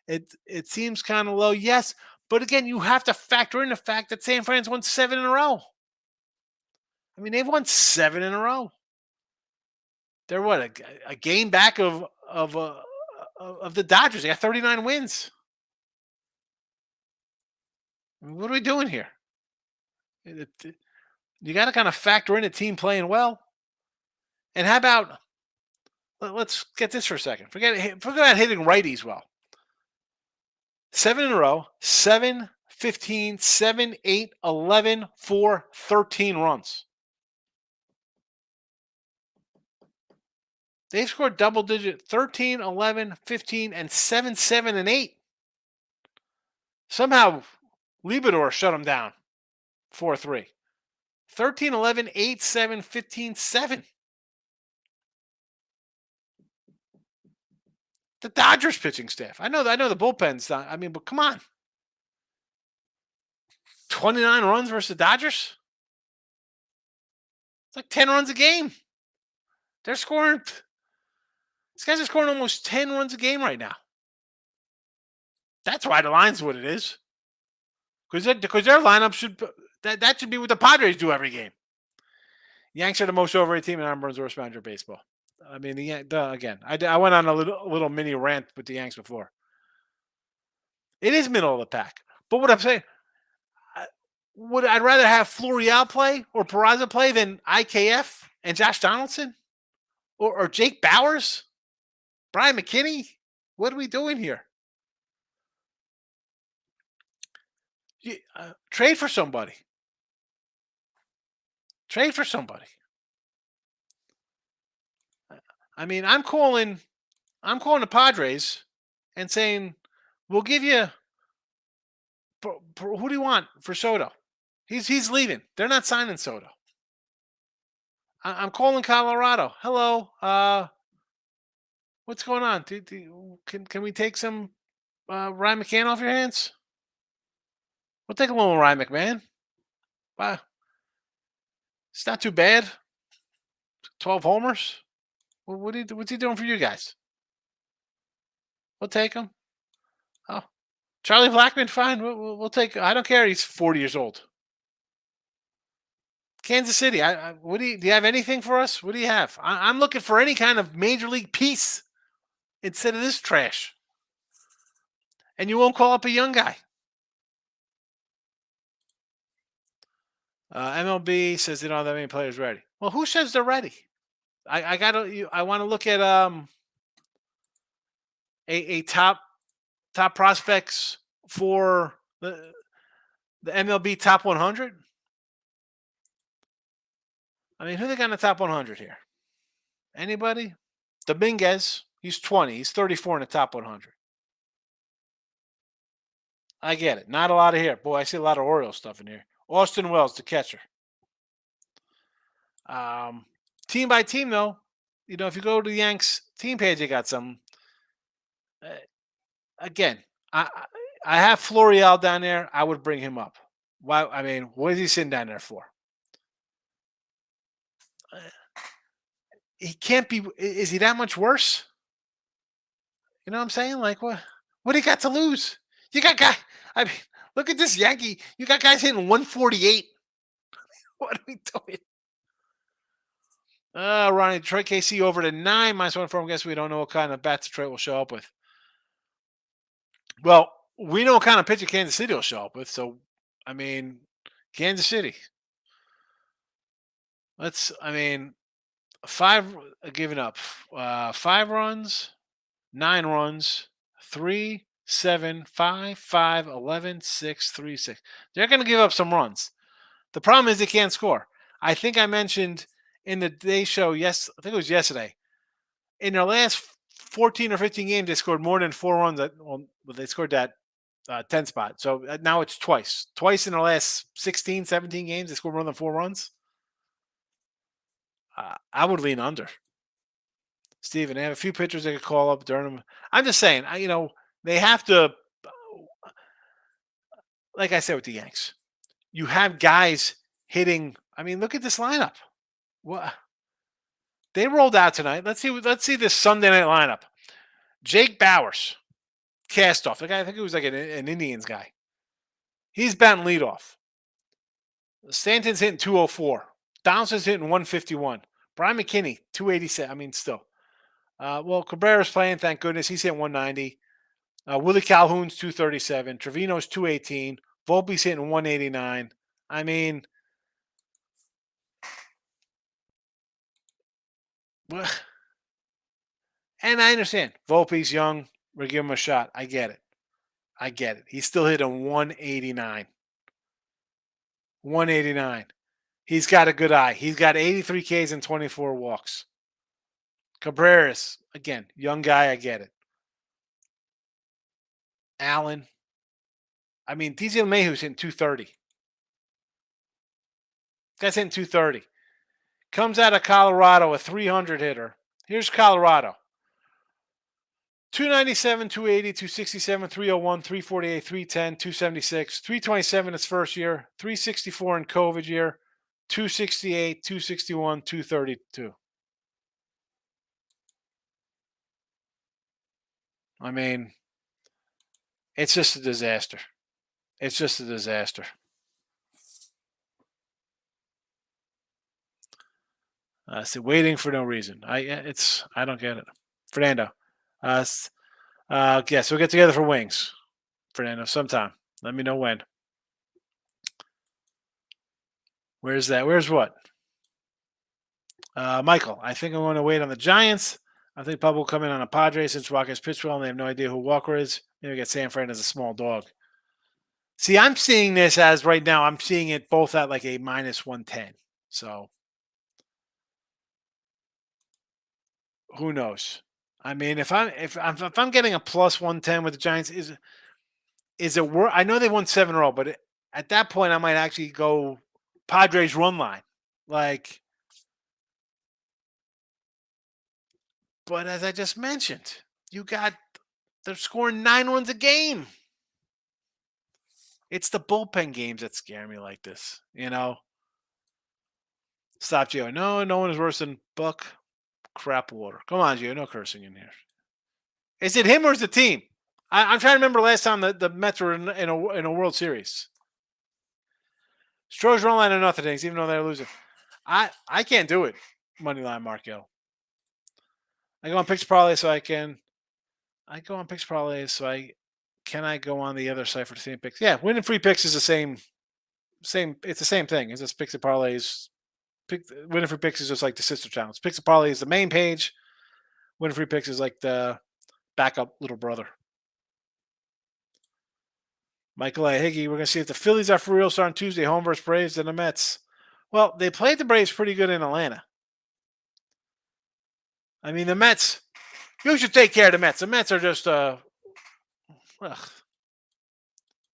It seems kind of low, yes. But again, you have to factor in the fact that San Fran's won 7 in a row. I mean, they've won 7 in a row. They're what, a game back of the Dodgers. They got 39 wins. I mean, what are we doing here? You got to kind of factor in a team playing well. And how about let's get this for a second. Forget about hitting righties well. 7 in a row, 7, 15, 7, 8, 11, 4, 13 runs. They've scored double digit 13, 11, 15, and 7, 7, and 8. Somehow, Libidor shut them down 4-3. 13, 11, 8, 7, 15, 7. The Dodgers pitching staff. I know the bullpen's not. I mean, but come on. 29 runs versus the Dodgers? It's like 10 runs a game. They're scoring. These guys are scoring almost 10 runs a game right now. That's why the line's what it is. Because their lineup that should be what the Padres do every game. Yanks are the most overrated team, and Aaron Burns worst manager of baseball. I mean, again, I went on a little mini rant with the Yanks before. It is middle of the pack. But what I'm saying, I'd rather have Florial play or Peraza play than IKF and Josh Donaldson or Jake Bowers, Brian McKinney. What are we doing here? Trade for somebody. Trade for somebody. I mean, I'm calling the Padres and saying, we'll give you. Who do you want for Soto? He's leaving. They're not signing Soto. I'm calling Colorado. Hello. What's going on? Can we take some Ryan McCann off your hands? We'll take a little Ryan McMahon. Wow. It's not too bad. 12 homers. What's he doing for you guys? We'll take him. Oh, Charlie Blackmon, fine. We'll take. I don't care. He's 40 years old. Kansas City. Do you have anything for us? What do you have? I'm looking for any kind of major league piece. instead of this trash. And you won't call up a young guy. MLB says they don't have that many players ready. Well, who says they're ready? I gotta. I want to look at a top prospects for the MLB top 100. I mean, who they got in the top 100 here? Anybody? Dominguez. He's 20. He's 34 in the top 100. I get it. Not a lot of here. Boy, I see a lot of Orioles stuff in here. Austin Wells, the catcher. Team by team, though, if you go to the Yanks team page, they got some. Uh, again, I have Florial down there. I would bring him up. Why? I mean, what is he sitting down there for? He can't be. Is he that much worse? You know what I'm saying? Like what? What do you got to lose? You got guy. I mean, look at this Yankee. You got guys hitting 148. What are we doing? Ronnie, Detroit KC over to 9 -1 for him. Guess we don't know what kind of bats Detroit will show up with. Well, we know what kind of pitcher Kansas City will show up with. So, I mean, Kansas City. I mean, 5 giving up. 5 runs, 9 runs, 3, 7, 5, 5, 11, 6, 3, 6. They're going to give up some runs. The problem is they can't score. I think I mentioned in the day show, I think it was yesterday. In their last 14 or 15 games, they scored more than 4 runs. They scored that 10 spot. So now it's twice. Twice in the last 16, 17 games, they scored more than 4 runs. I would lean under. Steven, they have a few pitchers they could call up during them. I'm just saying, they have to, like I said with the Yanks, you have guys hitting. I mean, look at this lineup. What they rolled out tonight. Let's see this Sunday night lineup. Jake Bowers, cast off. The guy, I think it was like an Indians guy. He's batting leadoff. Stanton's hitting 204. Donaldson's hitting 151. Brian McKinney, 287. I mean, still. Cabrera's playing, thank goodness. He's hitting 190. Willie Calhoun's 237. Trevino's 218. Volpe's hitting 189. I mean, and I understand. Volpe's young. We're giving him a shot. I get it. He's still hitting 189. 189. He's got a good eye. He's got 83 Ks and 24 walks. Cabreras, again, young guy. I get it. Allen. I mean, DJ LeMahieu's hitting 230. Guy's hitting 230. Comes out of Colorado, a 300 hitter. Here's Colorado. 297, 280, 267, 301, 348, 310, 276, 327 his first year, 364 in COVID year, 268, 261, 232. I mean, it's just a disaster. It's just a disaster. So waiting for no reason. I don't get it. Fernando. Yes, we'll get together for wings, Fernando, sometime. Let me know when. Where's that? Where's what? Michael, I think I'm going to wait on the Giants. I think Pub will come in on a Padres since Walker's pitched well and they have no idea who Walker is. Maybe get San Fran as a small dog. See, I'm seeing this as right now, I'm seeing it both at like a -110. So who knows? I mean, if I'm getting a +110 with the Giants, is it worth? I know they won 7 in a row, but at that point, I might actually go Padres run line. But as I just mentioned, they're scoring 9 runs a game. It's the bullpen games that scare me like this, Stop, Gio. No one is worse than Buck Crap Water. Come on, Gio. No cursing in here. Is it him or is it the team? I'm trying to remember last time the Mets were in a World Series. Stroh's run line or nothing, even though they're losing. I can't do it. Moneyline Markel. I go on Picks Parlay so I can I go on picks parlays, so can I go on the other site for the same picks? Yeah, winning free picks is the same. It's the same thing. It's just picks and parlays. Winning free picks is just like the sister channels. Picks and parlays is the main page. Winning free picks is like the backup little brother. Michael A. Higgy, we're going to see if the Phillies are for real starting Tuesday, home versus Braves and the Mets. Well, they played the Braves pretty good in Atlanta. I mean, the Mets, you should take care of the Mets. The Mets are just, I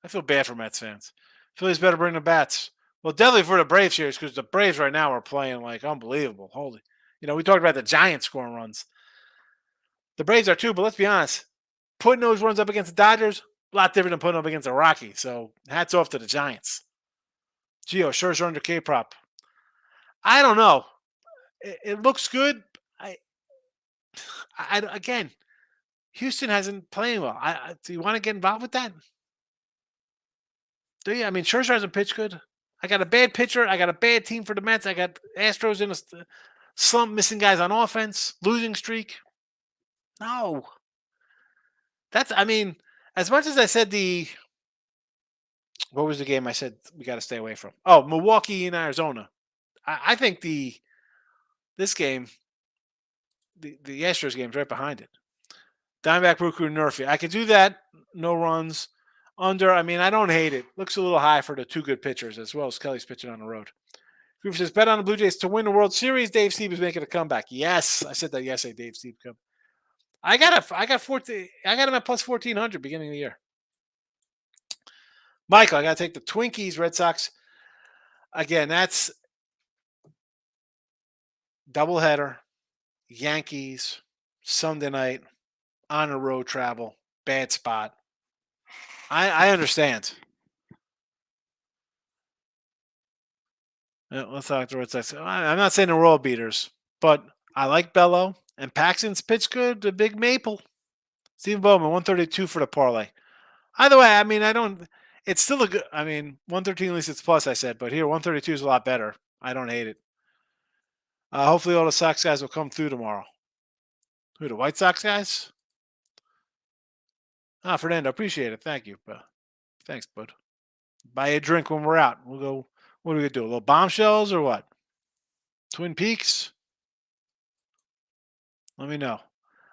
feel bad for Mets fans. Phillies better bring the bats. Well, definitely for the Braves series because the Braves right now are playing like unbelievable. Holy. We talked about the Giants scoring runs. The Braves are too, but let's be honest. Putting those runs up against the Dodgers, a lot different than putting them up against the Rockies. So hats off to the Giants. Gio, Scherzer under K-prop. I don't know. It looks good. Again, Houston hasn't playing well. Do you want to get involved with that? Do you? I mean, Scherzer hasn't pitched good. I got a bad pitcher. I got a bad team for the Mets. I got Astros in a slump, missing guys on offense, losing streak. No. I mean, as much as I said what was the game I said we got to stay away from? Oh, Milwaukee and Arizona. I think this game, the Astros game is right behind it. Diamondback, Brooklyn, Murphy. I could do that. No runs. Under. I mean, I don't hate it. Looks a little high for the two good pitchers as well as Kelly's pitching on the road. Groove says, bet on the Blue Jays to win the World Series. Dave Steve is making a comeback. Yes, I said that yesterday. Dave Steve come. I got 14. I got him at plus 1400 beginning of the year. Michael, I got to take the Twinkies Red Sox. Again, that's doubleheader. Yankees Sunday night on a road travel. Bad spot. I understand. Let's talk to Red Sox. I'm not saying they're world beaters, but I like Bello and Paxton's pitch good. The Big Maple. Stephen Bowman, 132 for the parlay. Either way, I mean, I don't. It's still a good. I mean, 113 at least it's plus. I said, but here 132 is a lot better. I don't hate it. Hopefully, all the Sox guys will come through tomorrow. Who, the White Sox guys? Fernando, appreciate it. Thank you. Thanks, bud. Buy a drink when we're out. We'll go. What are we gonna do? A little bombshells or what? Twin Peaks? Let me know.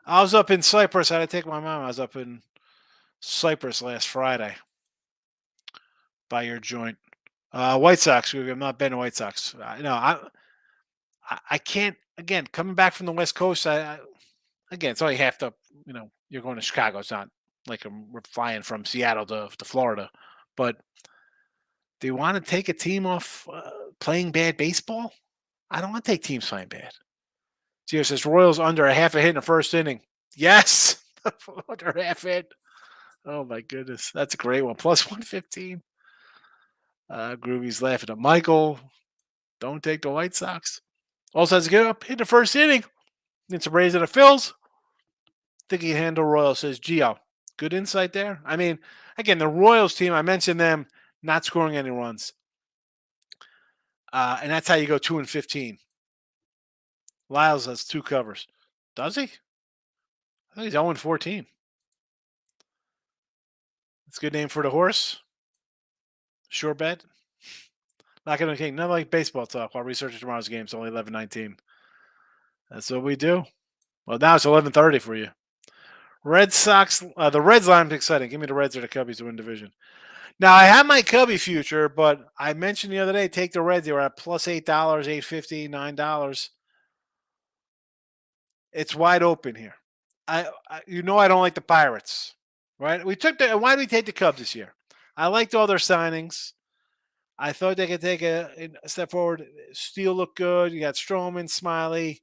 I was up in Cyprus. I had to take my mom. I was up in Cyprus last Friday. By your joint. White Sox. I'm not betting White Sox. I can't. Again, coming back from the West Coast, again, it's only half the. You're going to Chicago. It's not like we're flying from Seattle to Florida. But do you want to take a team off playing bad baseball? I don't want to take teams playing bad. Gio says Royals under a half a hit in the first inning. Yes, under a half hit. Oh my goodness, that's a great one. Plus 115. Groovy's laughing at Michael. Don't take the White Sox. Also has to get up, hit the first inning. It's a raise of the Phils. Think he can handle Royals, says Gio. Good insight there. I mean, again, the Royals team, I mentioned them not scoring any runs. And that's how you go 2-15. Lyles has 2 covers. Does he? I think he's 0-14. That's a good name for the horse. Sure bet. Not going to take nothing like baseball talk while researching tomorrow's game. It's only 11:19. That's what we do. Well, now it's 11:30 for you. Red Sox. The Reds line is exciting. Give me the Reds or the Cubbies to win division. Now I have my Cubby future, but I mentioned the other day take the Reds. They were at plus $8, $8.50, $9. It's wide open here. I I don't like the Pirates, right? Why did we take the Cubs this year? I liked all their signings. I thought they could take a step forward. Steele looked good. You got Stroman, Smiley.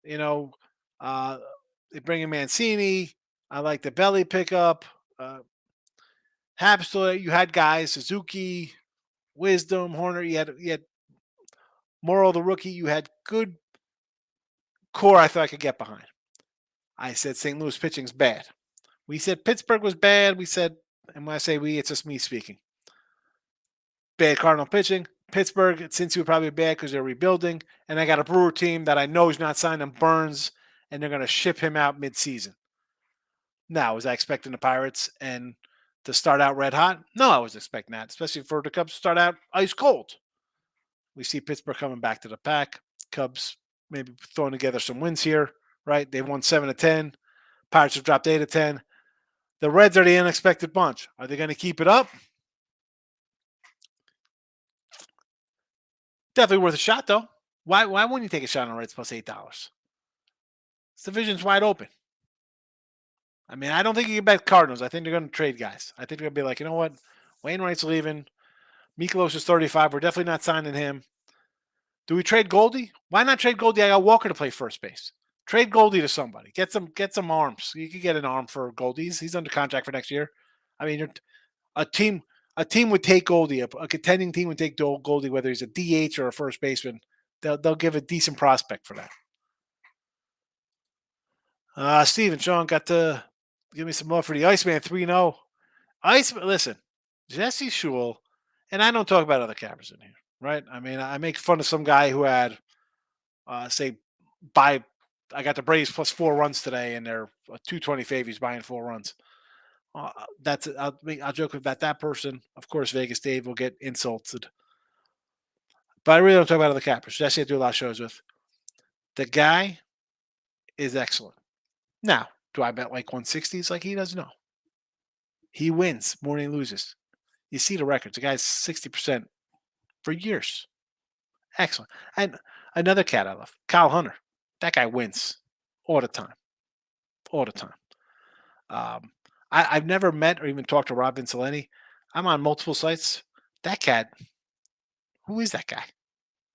You know, they bring in Mancini. I like the belly pickup. Habsel, you had guys, Suzuki, Wisdom, Horner. You had Morrow, the rookie. You had good core I thought I could get behind. I said St. Louis pitching's bad. We said Pittsburgh was bad. We said, and when I say we, it's just me speaking. Bad Cardinal pitching. Pittsburgh, since you were probably bad because they're rebuilding. And I got a Brewer team that I know is not signing Burns, and they're going to ship him out mid-season. Now, was I expecting the Pirates and to start out red hot? No, I was expecting that, especially for the Cubs to start out ice cold. We see Pittsburgh coming back to the pack. Cubs maybe throwing together some wins here, right? They've won 7 of 10. Pirates have dropped 8 of 10. The Reds are the unexpected bunch. Are they going to keep it up? Definitely worth a shot, though. Why wouldn't you take a shot on the Reds plus $8? This division's wide open. I mean, I don't think you can bet Cardinals. I think they're going to trade guys. I think they're going to be like, you know what? Wainwright's leaving. Mikolas is 35. We're definitely not signing him. Do we trade Goldie? Why not trade Goldie? I got Walker to play first base. Trade Goldie to somebody. Get some arms. You could get an arm for Goldie. He's under contract for next year. I mean, a team a team would take Goldie. A contending team would take Goldie, whether he's a DH or a first baseman. They'll give a decent prospect for that. Steve and Sean got to give me some love for the Iceman 3-0. Iceman, listen, Jesse Shule, and I don't talk about other cameras in here, right? I mean, I make fun of some guy who had, say, buy. I got the Braves plus 4 runs today, and they're 220 favorites buying 4 runs. That's I'll joke about that person. Of course, Vegas Dave will get insulted, but I really don't talk about other cappers. Jesse, I do a lot of shows with. The guy is excellent. Now, do I bet like 160s like he does? No. He wins more than he loses. You see the records. The guy's 60% for years. Excellent. And another cat I love, Kyle Hunter. That guy wins all the time. All the time. Um, I've never met or even talked to Rob Vinceleni. I'm on multiple sites. That cat, who is that guy?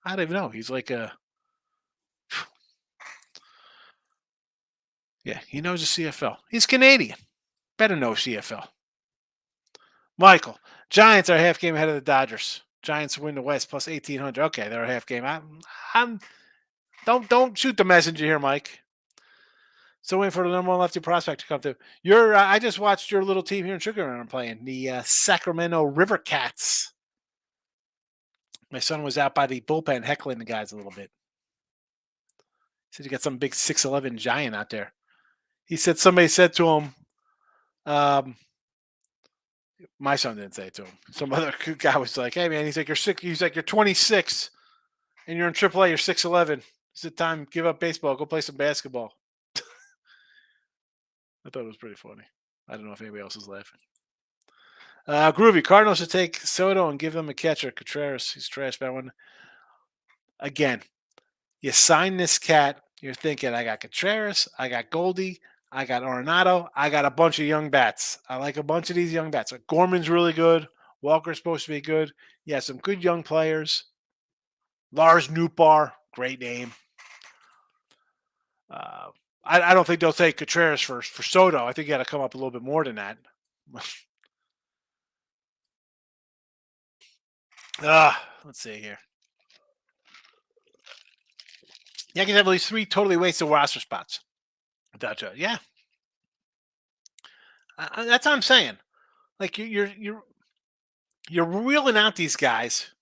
I don't even know. He's like yeah, he knows the CFL. He's Canadian. Better know CFL. Michael, Giants are a half game ahead of the Dodgers. Giants win the West plus 1,800. Okay, they're a half game. I'm don't shoot the messenger here, Mike. So waiting for the number one lefty prospect to come through. I just watched your little team here in Sugar Run playing the Sacramento River Cats. My son was out by the bullpen heckling the guys a little bit. He said you got some big 6'11" giant out there. He said somebody said to him, my son didn't say it to him. Some other guy was like, "Hey man," he's like, "You're sick." He's like, "You're 26 and you're in AAA. You're 6'11. It's the time. Give up baseball. Go play some basketball." I thought it was pretty funny. I don't know if anybody else is laughing. Groovy. Cardinals should take Soto and give them a catcher. Contreras, he's trash. That one. Again, you sign this cat. You're thinking, I got Contreras, I got Goldie, I got Arenado, I got a bunch of young bats. I like a bunch of these young bats. Like Gorman's really good. Walker's supposed to be good. Yeah, some good young players. Lars Nootbaar, great name. I don't think they'll take Contreras for Soto. I think you got to come up a little bit more than that. Let's see here. Yankees have at least 3 totally wasted roster spots. Yeah, that's what I'm saying. Like you're reeling out these guys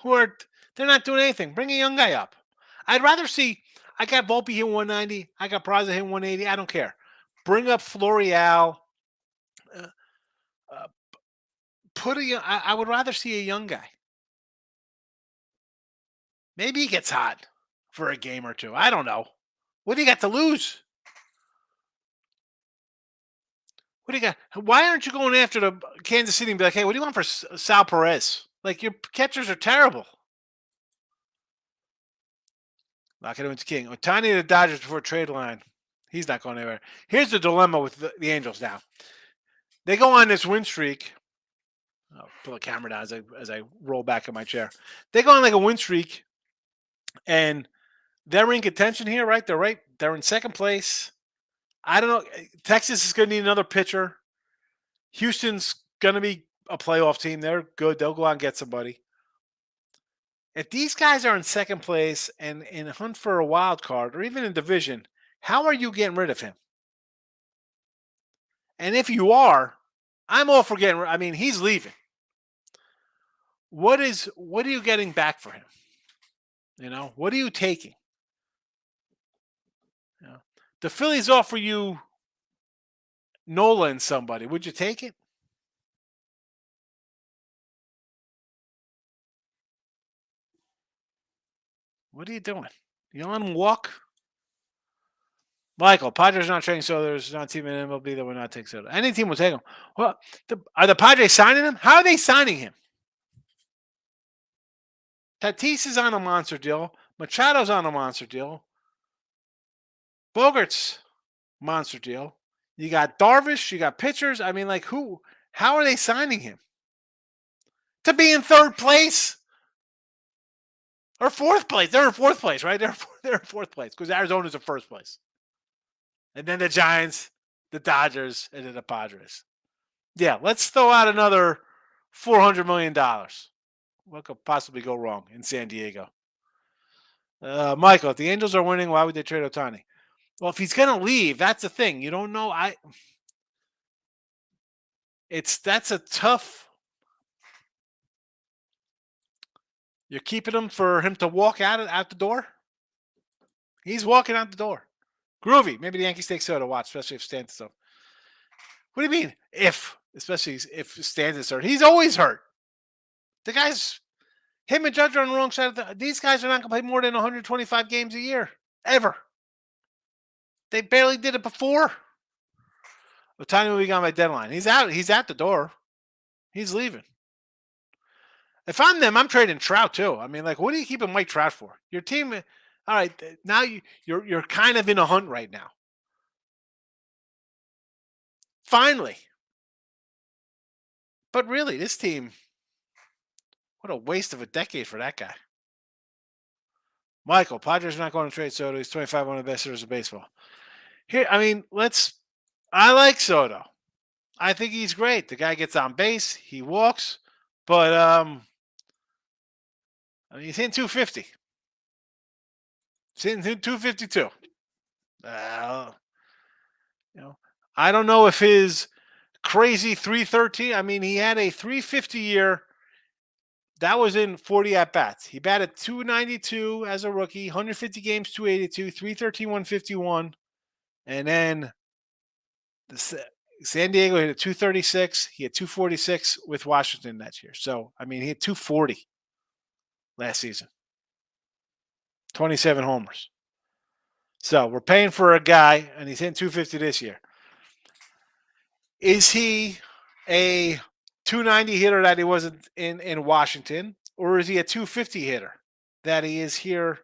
who they're not doing anything. Bring a young guy up. I'd rather see. I got Volpe hitting 190. I got Praza hitting 180. I don't care. Bring up Florial. Uh, uh, I would rather see a young guy. Maybe he gets hot for a game or two. I don't know. What do you got to lose? What do you got? Why aren't you going after the Kansas City and be like, hey, what do you want for Sal Perez? Like your catchers are terrible. Lock it into King. Otani to the Dodgers before trade line. He's not going anywhere. Here's the dilemma with the Angels now. They go on this win streak. I'll pull the camera down as I roll back in my chair. They go on like a win streak, and they're in contention here, right? They're in second place. I don't know. Texas is going to need another pitcher. Houston's going to be a playoff team. They're good. They'll go out and get somebody. If these guys are in second place and in a hunt for a wild card or even in division, how are you getting rid of him? And if you are, I'm all for getting. I mean, he's leaving. What are you getting back for him? You know, what are you taking? You know, the Phillies offer you Nola and somebody. Would you take it? What are you doing? You let him walk? Michael, Padres not trading Soto. There's not a team in MLB that would not take Soto. Any team will take him. Well, are the Padres signing him? How are they signing him? Tatis is on a monster deal. Machado's on a monster deal. Bogart's monster deal. You got Darvish. You got pitchers. I mean, like who? How are they signing him to be in third place or fourth place? They're in fourth place, right? They're in fourth place because Arizona's in first place, and then the Giants, the Dodgers, and then the Padres. Yeah, let's throw out another $400 million. What could possibly go wrong in San Diego? Michael, if the Angels are winning, why would they trade Otani? Well, if he's going to leave, that's the thing. You don't know. That's a tough. You're keeping him for him to walk out the door. He's walking out the door. Groovy. Maybe the Yankees take Soto. Watch, especially if Stanton's hurt. What do you mean? Especially if Stanton's hurt. He's always hurt. The guy's him and Judge are on the wrong side of these guys are not going to play more than 125 games a year ever. They barely did it before. Otani will be gone by deadline. He's out. He's at the door. He's leaving. If I'm them, I'm trading Trout too. I mean, like, what are you keeping Mike Trout for? Your team. All right, now you're kind of in a hunt right now. Finally, but really, this team. What a waste of a decade for that guy. Michael, Padres are not going to trade Soto. He's 25, one of the best hitters of baseball. Here, I mean, I like Soto. I think he's great. The guy gets on base, he walks, but I mean, he's hitting 250. He's hitting 252. You know, I don't know if his crazy 313. I mean, he had a 350 year. That was in 40 at bats. He batted 292 as a rookie, 150 games, 282, 313, 151, and then San Diego hit a 236. He had 246 with Washington that year. So, I mean, he had 240 last season, 27 homers. So, we're paying for a guy, and he's hitting 250 this year. Is he a 290 hitter that he wasn't in Washington, or is he a 250 hitter that he is here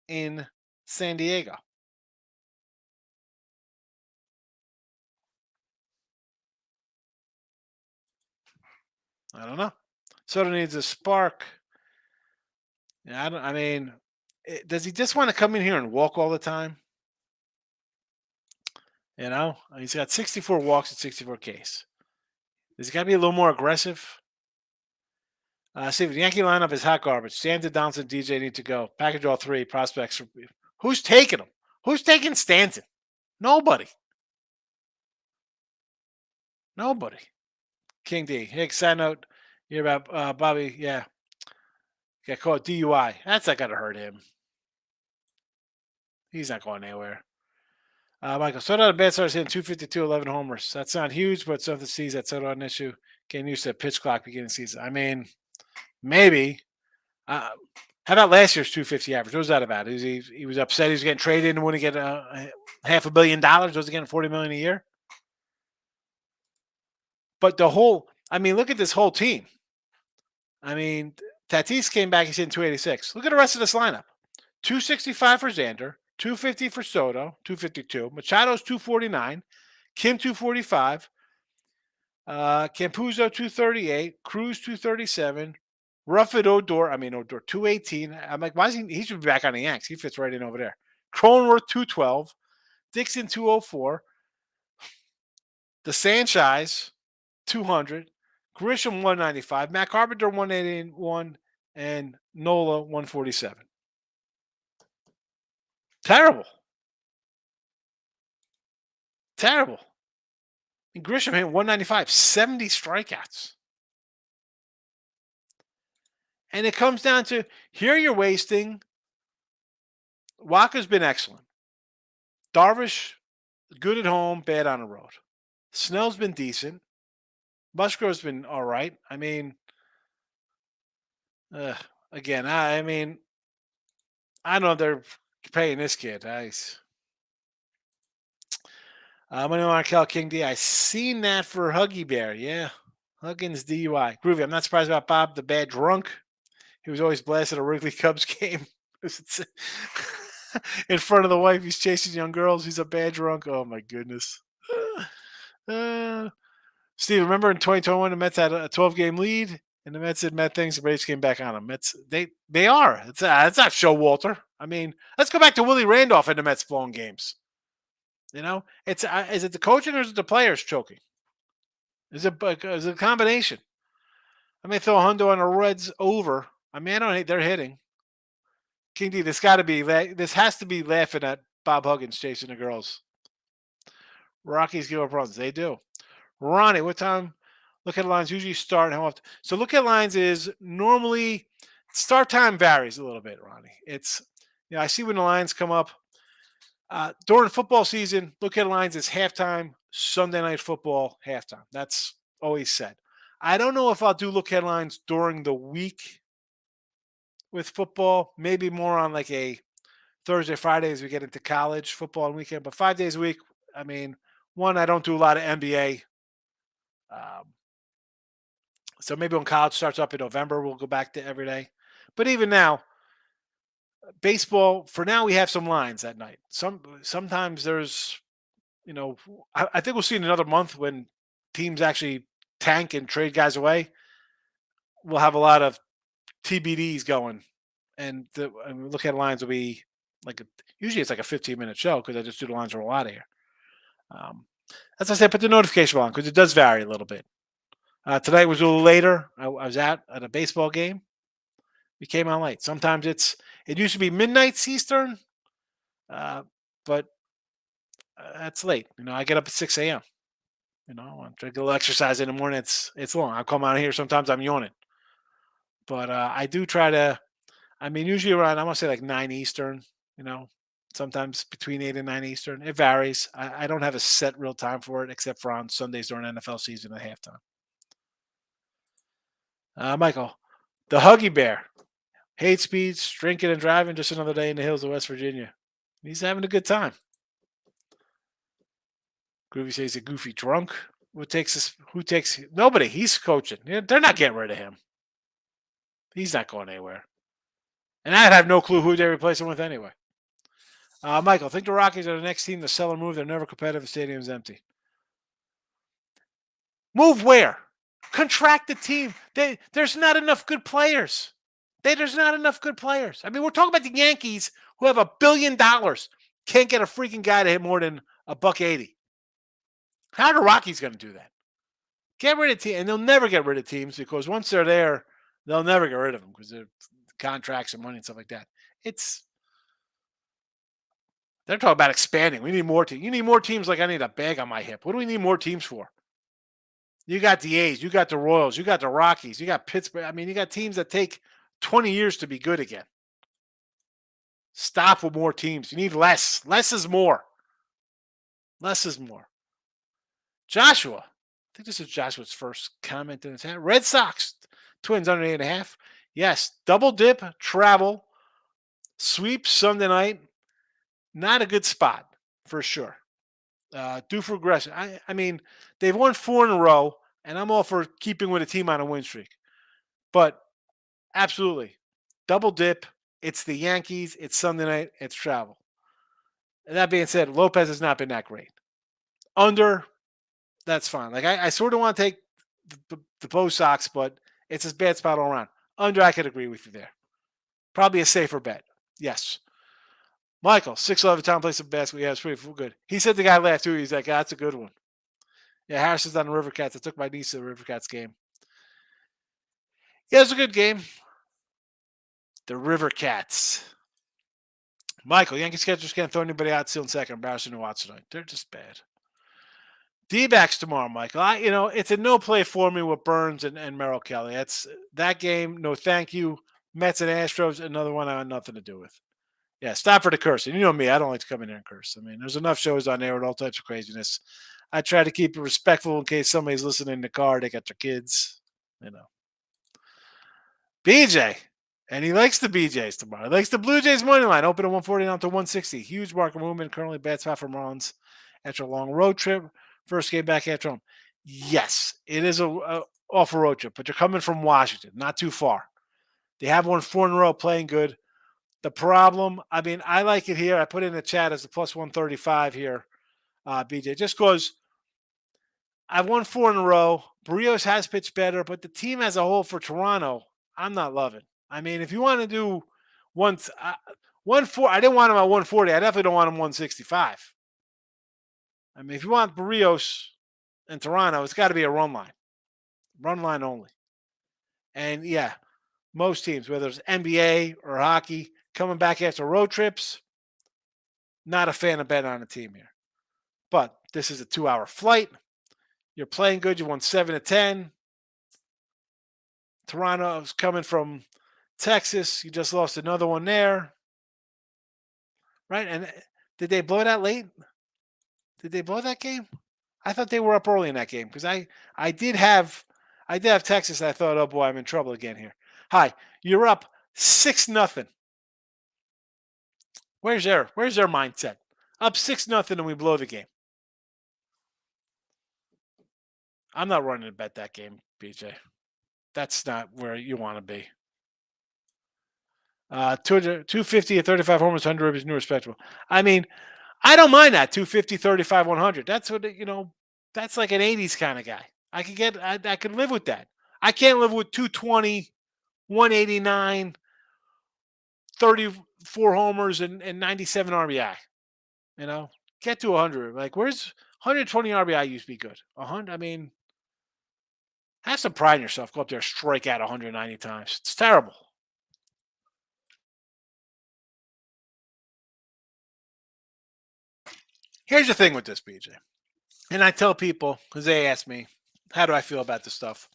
in San Diego? I don't know. Soto needs a spark. Yeah, I mean, does he just want to come in here and walk all the time? You know, he's got 64 walks and 64 Ks. Does he got to be a little more aggressive? See, the Yankee lineup is hot garbage. Stanton, Donaldson, DJ need to go. Package all three prospects. Who's taking them? Who's taking Stanton? Nobody. Nobody. King D. Hey, side note. You're about Bobby. Yeah. Got caught DUI. That's not going to hurt him. He's not going anywhere. Michael, Soto bad starts hitting 252, 11 homers. That's not huge, but something to seize that Soto an issue. Getting used to pitch clock beginning season. I mean, maybe. How about last year's 250 average? What was that about? He was upset he was getting traded and wouldn't get $500 million. Was he getting $40 million a year? But I mean, look at this whole team. I mean, Tatis came back, he's hitting 286. Look at the rest of this lineup. 265 for Xander, 250 for Soto, 252. Machado's 249, Kim 245, Campuzzo 238, Cruz 237, Odor 218. I'm like, why is he should be back on the Yanks. He fits right in over there. Cronenworth 212, Dixon 204, the Sanchez 200, Grisham 195, Matt Carpenter 181, and Nola 147. Terrible. Terrible. And Grisham hit 195, 70 strikeouts. And it comes down to here you're wasting. Waka's been excellent. Darvish, good at home, bad on the road. Snell's been decent. Musgrove's been all right. I mean, uh, again, I mean, I know they're paying this kid. I'm going to Markel King D. I seen that for Huggy Bear. Yeah. Huggins DUI. Groovy. I'm not surprised about Bob the bad drunk. He was always blasted at a Wrigley Cubs game. In front of the wife, he's chasing young girls. He's a bad drunk. Oh my goodness. Uh, Steve, remember in 2021 the Mets had a 12-game lead, and the Mets did Met things. The Braves came back on them. Mets they are. It's not Showalter. I mean, let's go back to Willie Randolph and the Mets blowing games. You know, it's is it the coaching or is it the players choking? Is it a combination? I may throw a hundo on the Reds over. I mean, I don't hate they're hitting. King D, this has to be laughing at Bob Huggins chasing the girls. Rockies give up runs. They do. Ronnie, what time look at lines usually start and how often? So look at lines is normally start time varies a little bit, Ronnie. It's I see when the lines come up. During football season, look at lines is halftime, Sunday night football, halftime. That's always said. I don't know if I'll do look headlines during the week with football, maybe more on like a Thursday, Friday as we get into college football and weekend, but 5 days a week. I mean, one, I don't do a lot of NBA. So maybe when college starts up in November, we'll go back to every day. But even now, baseball, for now, we have some lines at night. Sometimes there's, I think we'll see in another month when teams actually tank and trade guys away. We'll have a lot of TBDs going, and look at lines will be usually it's like a 15-minute show because I just do the lines roll out of here. As I said, put the notification on because it does vary a little bit. Tonight was a little later. I was out at a baseball game. We came on late. Sometimes it used to be midnight Eastern, but that's late. I get up at 6 a.m. I drink a little exercise in the morning. It's long. I come out here. Sometimes I'm yawning, but I do try to. I mean, usually around I want to say like 9 Eastern. Sometimes between 8 and 9 Eastern. It varies. I don't have a set real time for it except for on Sundays during NFL season at halftime. Michael, the Huggy Bear. Hate speeds, drinking and driving, just another day in the hills of West Virginia. He's having a good time. Groovy says he's a goofy drunk. Who takes nobody? He's coaching. They're not getting rid of him. He's not going anywhere. And I'd have no clue who they replace him with anyway. Michael, I think the Rockies are the next team to sell or move. They're never competitive. The stadium's empty. Move where? Contract the team. There's not enough good players. There's not enough good players. I mean, we're talking about the Yankees who have $1 billion. Can't get a freaking guy to hit more than $180. How are the Rockies going to do that? Get rid of teams, and they'll never get rid of teams because once they're there, they'll never get rid of them because they're contracts and money and stuff like that. They're talking about expanding. We need more teams. You need more teams like I need a bag on my hip. What do we need more teams for? You got the A's, you got the Royals, you got the Rockies, you got Pittsburgh. I mean, you got teams that take 20 years to be good again. Stop with more teams. You need less. Less is more. Less is more. Joshua. I think this is Joshua's first comment in his hand. Red Sox. Twins under 8.5. Yes. Double dip. Travel. Sweep Sunday night. Not a good spot for sure. Due for regression. I mean, they've won 4 in a row, and I'm all for keeping with a team on a win streak. But absolutely. Double dip. It's the Yankees. It's Sunday night. It's travel. And that being said, Lopez has not been that great. Under, that's fine. Like I sort of want to take the Bo Sox, but it's a bad spot all around. Under, I could agree with you there. Probably a safer bet. Yes. Michael, 6'11" time place of basketball. Yeah, it's pretty good. He said the guy laughed too. He's like, that's a good one. Yeah, Harrison's on the River Cats. I took my niece to the River Cats game. Yeah, it was a good game. The River Cats. Michael, Yankee catchers can't throw anybody out still in second. Embarrassing to watch tonight. They're just bad. D-backs tomorrow, Michael. It's a no play for me with Burns and Merrill Kelly. That's that game. No, thank you. Mets and Astros. Another one I had nothing to do with. Yeah, stop for the cursing. You know me. I don't like to come in there and curse. I mean, there's enough shows on there with all types of craziness. I try to keep it respectful in case somebody's listening in the car. They got their kids, you know. BJ. And he likes the BJs tomorrow. He likes the Blue Jays money line. Open at 140 down to 160. Huge market movement. Currently bad spot for Marlins after a long road trip. First game back after home. Yes, it is a awful road trip, but they're coming from Washington, not too far. They have won 4 in a row, playing good. The problem, I mean, I like it here. I put it in the chat as a plus 135 here, BJ, just because I've won 4 in a row. Barrios has pitched better, but the team as a whole for Toronto, I'm not loving. I mean, if you want to do once 140, I didn't want him at 140. I definitely don't want him 165. I mean, if you want Barrios in Toronto, it's got to be a run line only. And yeah, most teams, whether it's NBA or hockey, coming back after road trips, not a fan of betting on a team here. But this is a 2-hour flight. You're playing good. You won 7-10. Toronto's coming from Texas. You just lost another one there. Right? And did they blow that late? Did they blow that game? I thought they were up early in that game because I did have Texas. I thought, oh boy, I'm in trouble again here. Hi, you're up 6-0. Where's their mindset? Up 6-0 and we blow the game. I'm not running to bet that game, BJ. That's not where you want to be. 250 at 35 homers, 100 is new respectable. I mean, I don't mind that 250, 35, 100. That's what that's like an 80s kind of guy. I could live with that. I can't live with 220, 189, 34 homers and 97 RBI. You know, get to 100. Like, where's 120 RBI used to be good? 100. I mean, have some pride in yourself. Go up there, strike out 190 times. It's terrible. Here's the thing with this, BJ. And I tell people, because they ask me, how do I feel about this stuff?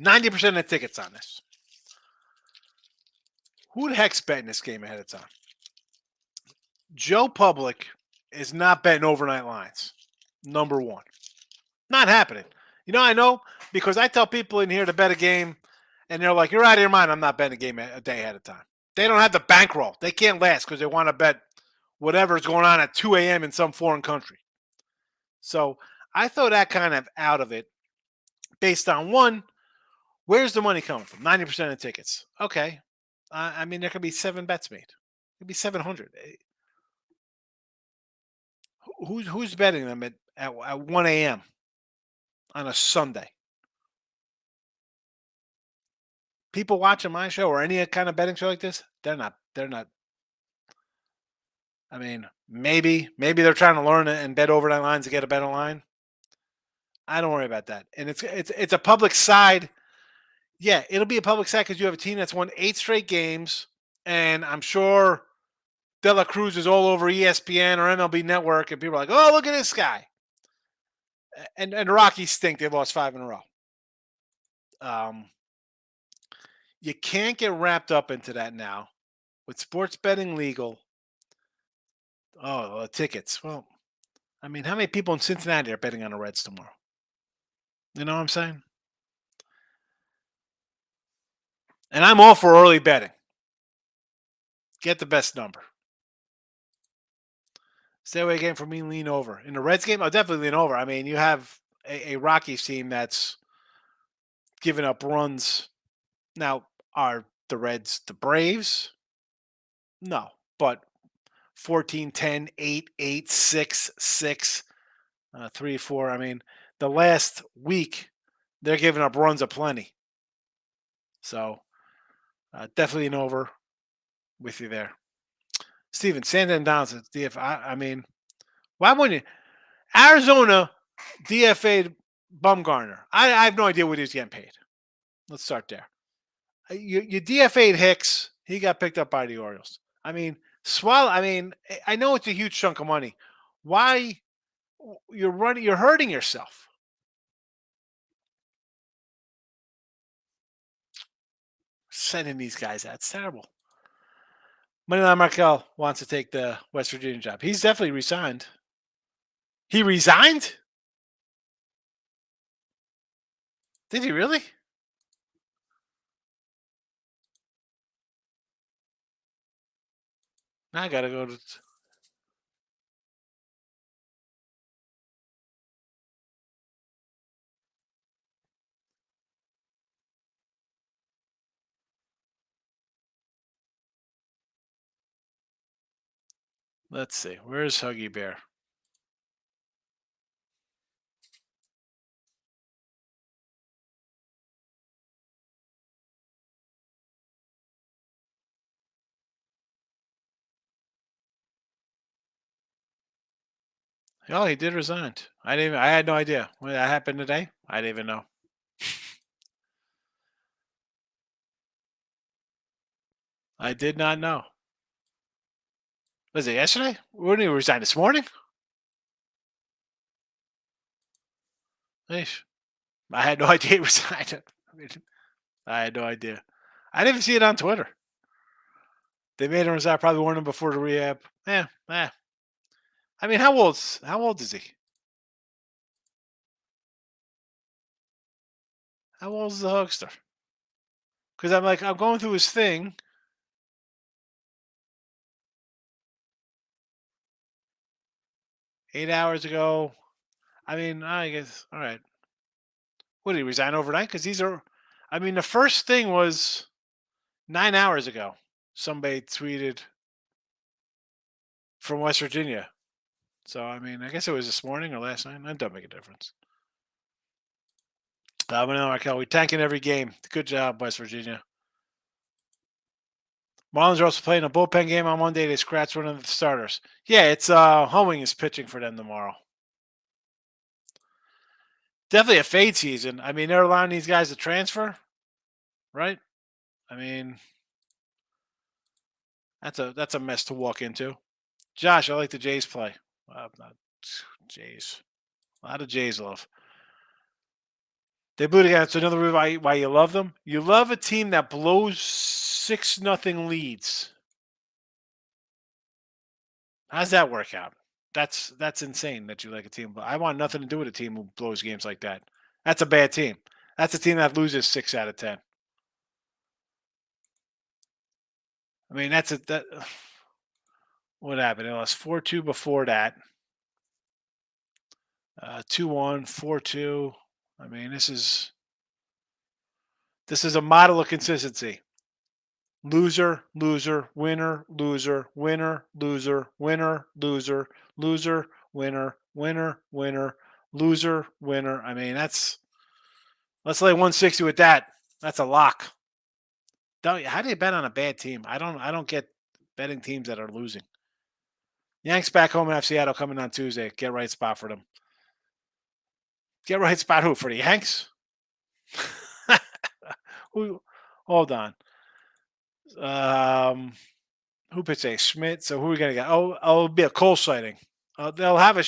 90% of the tickets on this. Who the heck's betting this game ahead of time? Joe Public is not betting overnight lines. Number one. Not happening. You know, I know because I tell people in here to bet a game, and they're like, you're out of your mind. I'm not betting a game a day ahead of time. They don't have the bankroll. They can't last because they want to bet whatever's going on at 2 a.m. in some foreign country. So I throw that kind of out of it based on one, where's the money coming from? 90% of the tickets. Okay. I mean, there could be 7 bets made. It could be 700. Who's betting them at 1 a.m. on a Sunday? People watching my show or any kind of betting show like this, they're not. I mean, maybe they're trying to learn and bet overnight lines to get a better line. I don't worry about that. And it's a public side. Yeah, it'll be a public side because you have a team that's won 8 straight games, and I'm sure De La Cruz is all over ESPN or MLB Network, and people are like, "Oh, look at this guy." And the Rockies stink. They've lost 5 in a row. You can't get wrapped up into that now. With sports betting legal, tickets. Well, I mean, how many people in Cincinnati are betting on the Reds tomorrow? You know what I'm saying? And I'm all for early betting. Get the best number. Stay away again from me, lean over. In the Reds game, I'll definitely lean over. I mean, you have a Rockies team that's giving up runs. Now, are the Reds the Braves? No, but 14, 10, 8, 8, 6, 6, 3, 4. I mean, the last week, they're giving up runs aplenty. So, definitely an over with you there. Steven, Sandon Downs, DF. I mean, why wouldn't you? Arizona DFA'd Bumgarner. I have no idea what he's getting paid. Let's start there. You DFA'd Hicks. He got picked up by the Orioles. I mean, I mean, I know it's a huge chunk of money. Why you're hurting yourself. Sending these guys out. It's terrible. Moneyline Markel wants to take the West Virginia job. He's definitely resigned. He resigned? Did he really? Now I gotta go to. Let's see. Where's Huggy Bear? Oh, he did resign. I didn't. I had no idea when that happened today. I didn't even know. I did not know. Was it yesterday? When did he resign this morning? Eesh. I had no idea he resigned. I mean, I had no idea. I didn't even see it on Twitter. They made him resign. Probably warned him before the rehab. Yeah. I mean, how old is he? How old is the huckster? Because I'm going through his thing. 8 hours ago. I mean, I guess all right. What did he resign overnight? Because these are. I mean, the first thing was 9 hours ago. Somebody tweeted from West Virginia. So I mean, I guess it was this morning or last night. That doesn't make a difference. Markel, we tanking every game. Good job, West Virginia. Marlins are also playing a bullpen game on Monday. They scratched one of the starters. Yeah, it's Homing is pitching for them tomorrow. Definitely a fade season. I mean, they're allowing these guys to transfer, right? I mean, that's a mess to walk into. Josh, I like the Jays play. Not Jays. A lot of Jays love. They blew it again. It's another reason why you love them. You love a team that blows 6-0 leads. How's that work out? That's insane that you like a team. But I want nothing to do with a team who blows games like that. That's a bad team. That's a team that loses 6 out of 10. I mean, that. What happened? It lost 4-2 before that. 2-1, 4-2. I mean, this is a model of consistency. Loser, loser, winner, loser, winner, loser, winner, loser, loser, winner, winner, winner, loser, winner. I mean, let's lay 160 with that. That's a lock. How do you bet on a bad team? I don't get betting teams that are losing. Yanks back home and have Seattle coming on Tuesday. Get right spot for them. Get right spot who? For the Yanks? Who? Hold on. Um, who pitched a Schmidt? So who are we gonna get? Oh, it'll be a Cole sighting. They'll have a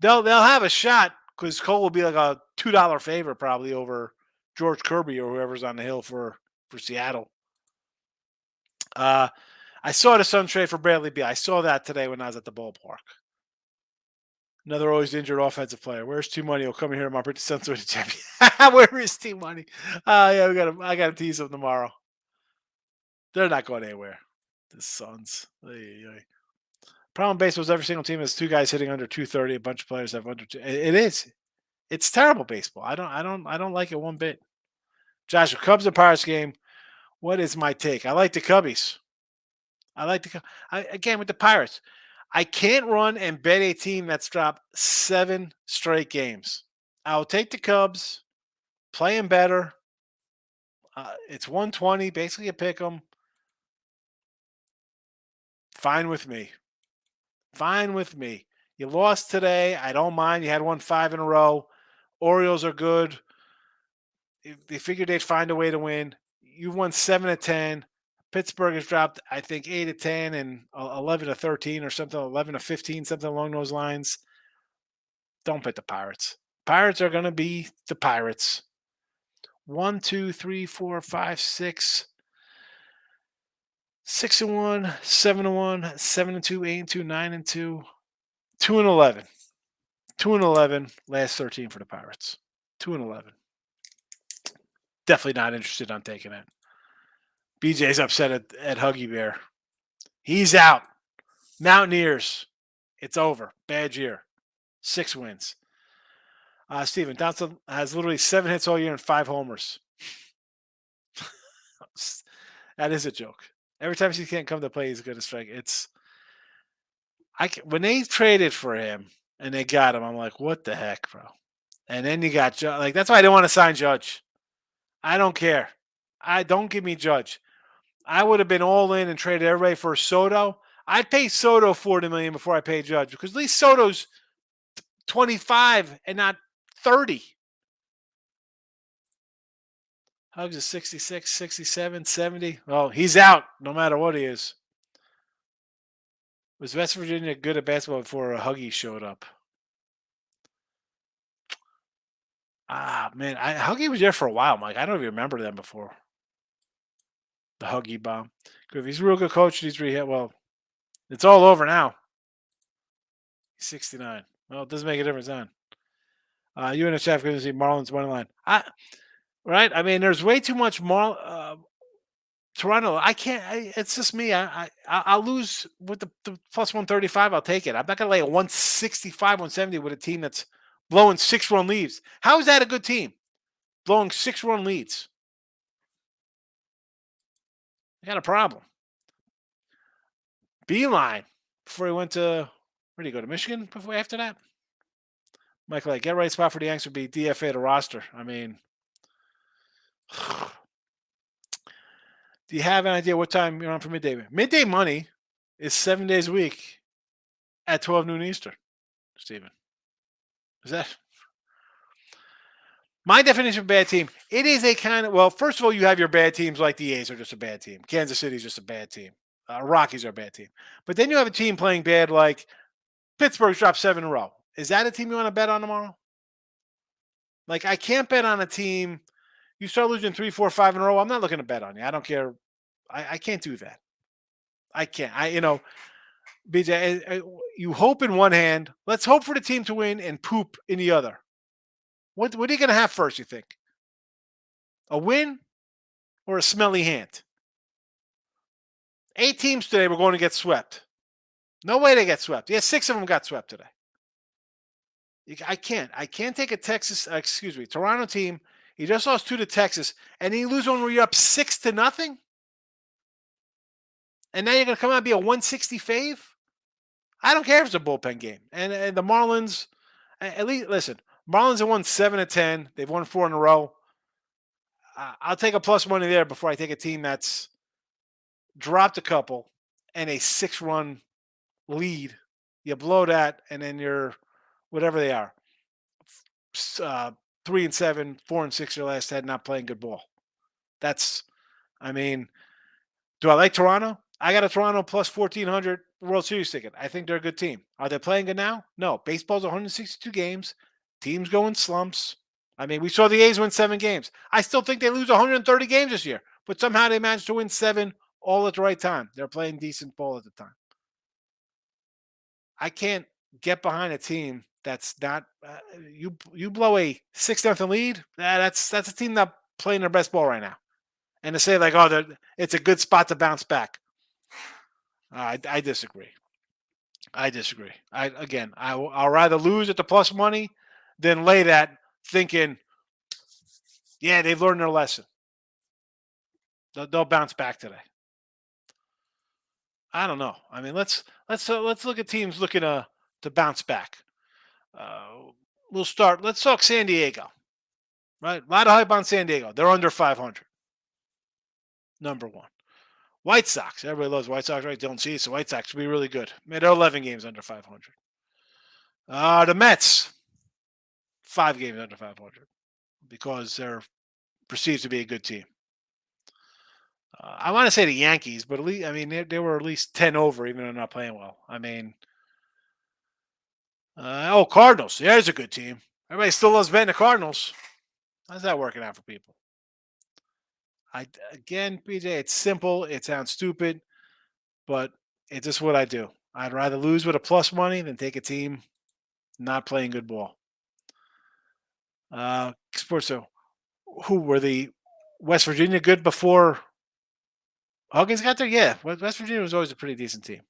they'll have a shot because Cole will be like a $2 favorite probably over George Kirby or whoever's on the hill for Seattle. I saw the Sun trade for Bradley B. I saw that today when I was at the ballpark. Another always injured offensive player. Where's T Money? He'll come here tomorrow. Pretty Suns win the champion. Where is T Money? Yeah, I got to tease him tomorrow. They're not going anywhere. The Suns. Problem baseball is every single team has two guys hitting under 230. A bunch of players have under. It is. It's terrible baseball. I don't like it one bit. Josh, the Cubs and Pirates game. What is my take? I like the Cubbies. I like the again with the Pirates. I can't run and bet a team that's dropped 7 straight games. I'll take the Cubs, playing better. It's 120, basically a pick 'em. Fine with me. Fine with me. You lost today. I don't mind. You had won 5 in a row. Orioles are good. They figured they'd find a way to win. You've won 7 of 10. Pittsburgh has dropped, I think, 8 of 10 and 11 of 13 or something, 11 of 15, something along those lines. Don't bet the Pirates. Pirates are going to be the Pirates. 1, 2, 3, 4, 5, 6. 6-1, 7-1, 7-2, 8-2, 9-2, 2-11. 2-11. Last 13 for the Pirates. 2-11. Definitely not interested on taking it. BJ's upset at Huggy Bear. He's out. Mountaineers. It's over. Bad year. 6 wins. Steven, Donaldson has literally 7 hits all year and 5 homers. That is a joke. Every time he can't come to play, he's going to strike. When they traded for him and they got him, I'm like, what the heck, bro? And then you got Judge. That's why I didn't want to sign Judge. I don't care. I don't give me Judge. I would have been all in and traded everybody for Soto. I'd pay Soto $40 million before I pay Judge because at least Soto's 25 and not 30. Hugs is 66, 67, 70. Well, he's out no matter what he is. Was West Virginia good at basketball before Huggy showed up? Man, Huggy was there for a while, Mike. I don't even remember them before. The Huggy bomb. If he's a real good coach, he's rehab. Well, it's all over now. He's 69. Well, it doesn't make a difference then. You and the chef going to see Marlins money line. Right? I mean, there's way too much Toronto. I can't. It's just me. I'll lose with the plus 135. I'll take it. I'm not gonna lay a 165, 170 with a team that's blowing 6-run leads. How is that a good team? Blowing 6-run leads. I got a problem. Beeline before he went to where did he go to Michigan before after that? Michael, get right spot for the Yanks would be DFA to roster. I mean. Do you have an idea what time you're on for midday? Midday money is 7 days a week at 12 noon Eastern, Stephen. Is that my definition of bad team? It is a kind of, well, first of all, you have your bad teams like the A's are just a bad team. Kansas City is just a bad team. Rockies are a bad team. But then you have a team playing bad like Pittsburgh dropped 7 in a row. Is that a team you want to bet on tomorrow? Like, I can't bet on a team. You start losing 3, 4, 5 in a row. I'm not looking to bet on you. I don't care. I can't do that. I can't. BJ, you hope in one hand. Let's hope for the team to win and poop in the other. What are you going to have first, you think? A win or a smelly hand? 8 teams today were going to get swept. No way they get swept. Yeah, 6 of them got swept today. I can't. I can't take a Toronto team. He just lost 2 to Texas, and he lose when you're up 6-0. And now you're going to come out and be a 160 fave? I don't care if it's a bullpen game. And the Marlins, at least, listen, Marlins have won 7 of 10. They've won 4 in a row. I'll take a plus money there before I take a team that's dropped a couple and a 6-run lead. You blow that, and then you're whatever they are. 3-7, 4-6 your last 10, not playing good ball. Do I like Toronto? I got a Toronto plus 1,400 World Series ticket. I think they're a good team. Are they playing good now? No. Baseball's 162 games. Teams go in slumps. I mean, we saw the A's win 7 games. I still think they lose 130 games this year, but somehow they managed to win 7 all at the right time. They're playing decent ball at the time. I can't get behind a team that's not you blow a 6-0 lead. That's a team not playing their best ball right now. And to say like, oh, it's a good spot to bounce back. I disagree. I'll rather lose at the plus money than lay that thinking, yeah, they've learned their lesson. They'll bounce back today. I don't know. I mean, let's look at teams looking to bounce back. We'll start. Let's talk San Diego. Right, a lot of hype on San Diego. They're under 500. Number 1. White Sox. Everybody loves White Sox, right? Don't see it. So White Sox will be really good. They're 11 games under 500. The Mets. 5 games under 500 because they're perceived to be a good team. I want to say the Yankees, but at least they were at least 10 over, even though they're not playing well. I mean, Cardinals. Yeah, there's a good team. Everybody still loves betting the Cardinals. How's that working out for people? BJ, it's simple. It sounds stupid, but it's just what I do. I'd rather lose with a plus money than take a team not playing good ball. Sports. So, who were the West Virginia good before Huggins got there? Yeah. West Virginia was always a pretty decent team.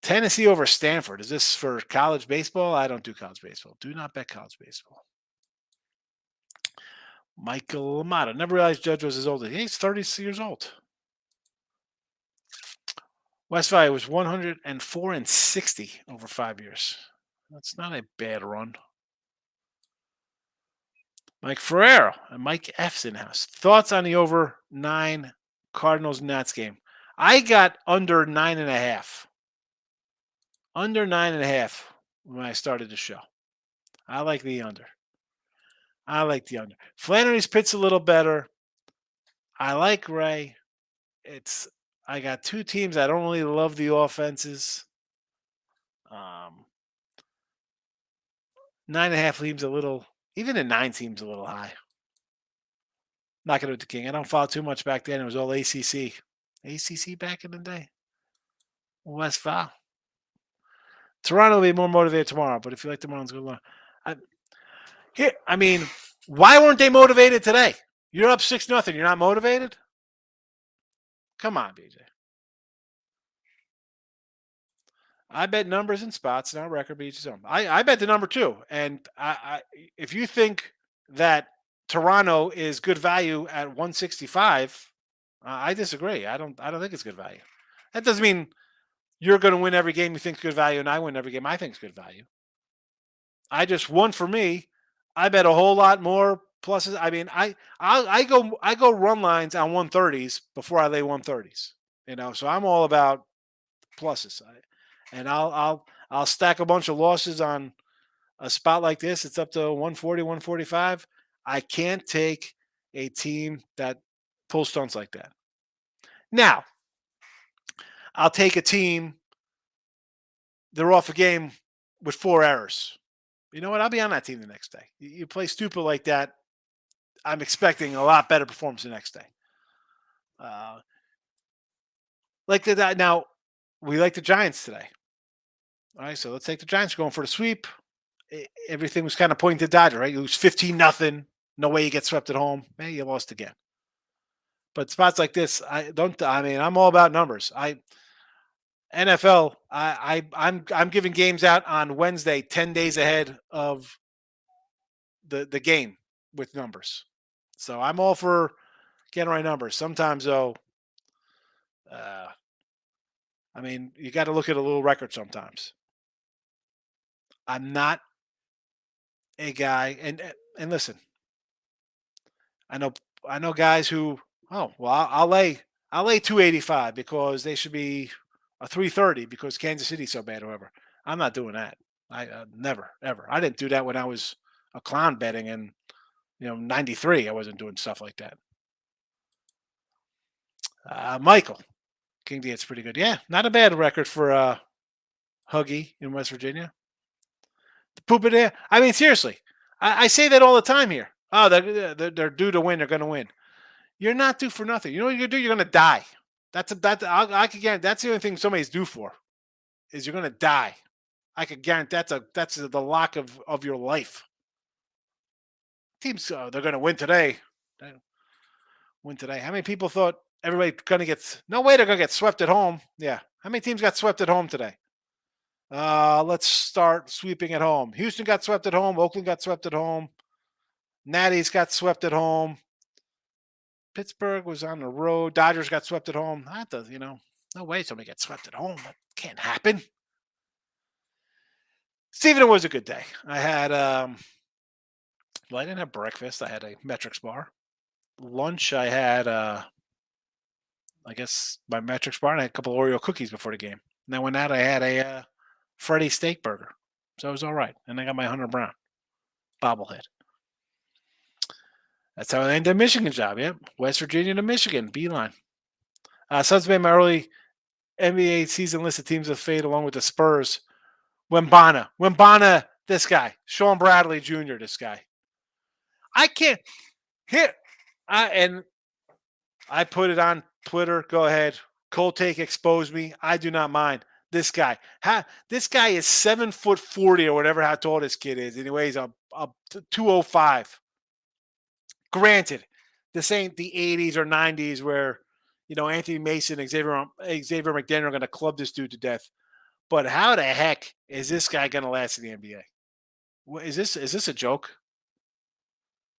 Tennessee over Stanford. Is this for college baseball? I don't do college baseball. Do not bet college baseball. Michael Amato. Never realized Judge was as old as he's 30 years old. West Valley was 104-60 over 5 years. That's not a bad run. Mike Ferrero and Mike F's in house. Thoughts on the over 9 Cardinals Nats game? I got under 9.5. Under 9.5 when I started the show. I like the under. Flannery's pit's a little better. I like Ray. I got two teams. I don't really love the offenses. 9.5 seems a little. Even a 9 seems a little high. Not gonna do the King. I don't follow too much back then. It was all ACC. ACC back in the day. West Val. Toronto will be more motivated tomorrow, but if you like the Marlins, good luck. I mean, why weren't they motivated today? You're up 6-0. You're not motivated? Come on, BJ. I bet numbers and spots, and our record beats his own. I bet the number too. And if you think that Toronto is good value at 165, I disagree. I don't think it's good value. That doesn't mean you're going to win every game you think is good value, and I win every game I think is good value. I just one for me. I bet a whole lot more pluses. I mean, I go run lines on 130s before I lay 130s. So I'm all about pluses. And I'll stack a bunch of losses on a spot like this. It's up to 140, 145. I can't take a team that pulls stunts like that. Now, I'll take a team. They're off a game with 4 errors. You know what? I'll be on that team the next day. You play stupid like that, I'm expecting a lot better performance the next day. Now, we like the Giants today. All right, so let's take the Giants going for the sweep. Everything was kind of pointing to Dodger, right? You lose 15-0. No way you get swept at home. Hey, you lost again. But spots like this, I'm all about numbers. NFL, I'm giving games out on Wednesday, 10 days ahead of the game with numbers. So I'm all for getting right numbers. Sometimes though, you got to look at a little record sometimes. I'm not a guy, and listen, I know guys who, I'll lay 285 because they should be a 330 because Kansas City's so bad or whatever. I'm not doing that. I never ever. I didn't do that when I was a clown betting in 93. I wasn't doing stuff like that. Michael King D, it's pretty good. Yeah, not a bad record for Huggy in West Virginia. The poop it in. I mean, seriously, I say that all the time here. Oh, they're due to win. They're going to win. You're not due for nothing. You know what you're going to do? You're going to die. I could guarantee that's the only thing somebody's due for is you're going to die. I could guarantee that's the lock of your life. Teams, they're going to win today. How many people thought everybody's going to get? No way they're going to get swept at home. Yeah. How many teams got swept at home today? Let's start sweeping at home. Houston got swept at home. Oakland got swept at home. Natty's got swept at home. Pittsburgh was on the road. Dodgers got swept at home. No way somebody gets swept at home. That can't happen. Steven, it was a good day. I had, I didn't have breakfast. I had a Metrics bar. Lunch, I had, I guess, my Metrics bar, and I had a couple of Oreo cookies before the game. And then went out, I had a Freddy steak burger. So it was all right. And I got my Hunter Brown bobblehead. That's how I ended the Michigan job. Yep. West Virginia to Michigan. Beeline. Suns made my early NBA season list of teams of fate along with the Spurs. Wembana, this guy. Sean Bradley Jr., this guy. I can't hit. And I put it on Twitter. Go ahead. Cold take, expose me. I do not mind. This guy. This guy is 7'40" or whatever how tall this kid is. And he weighs up 205. Granted, This ain't the 80s or 90s where, Anthony Mason, Xavier McDaniel are going to club this dude to death. But how the heck is this guy going to last in the NBA? Is this a joke?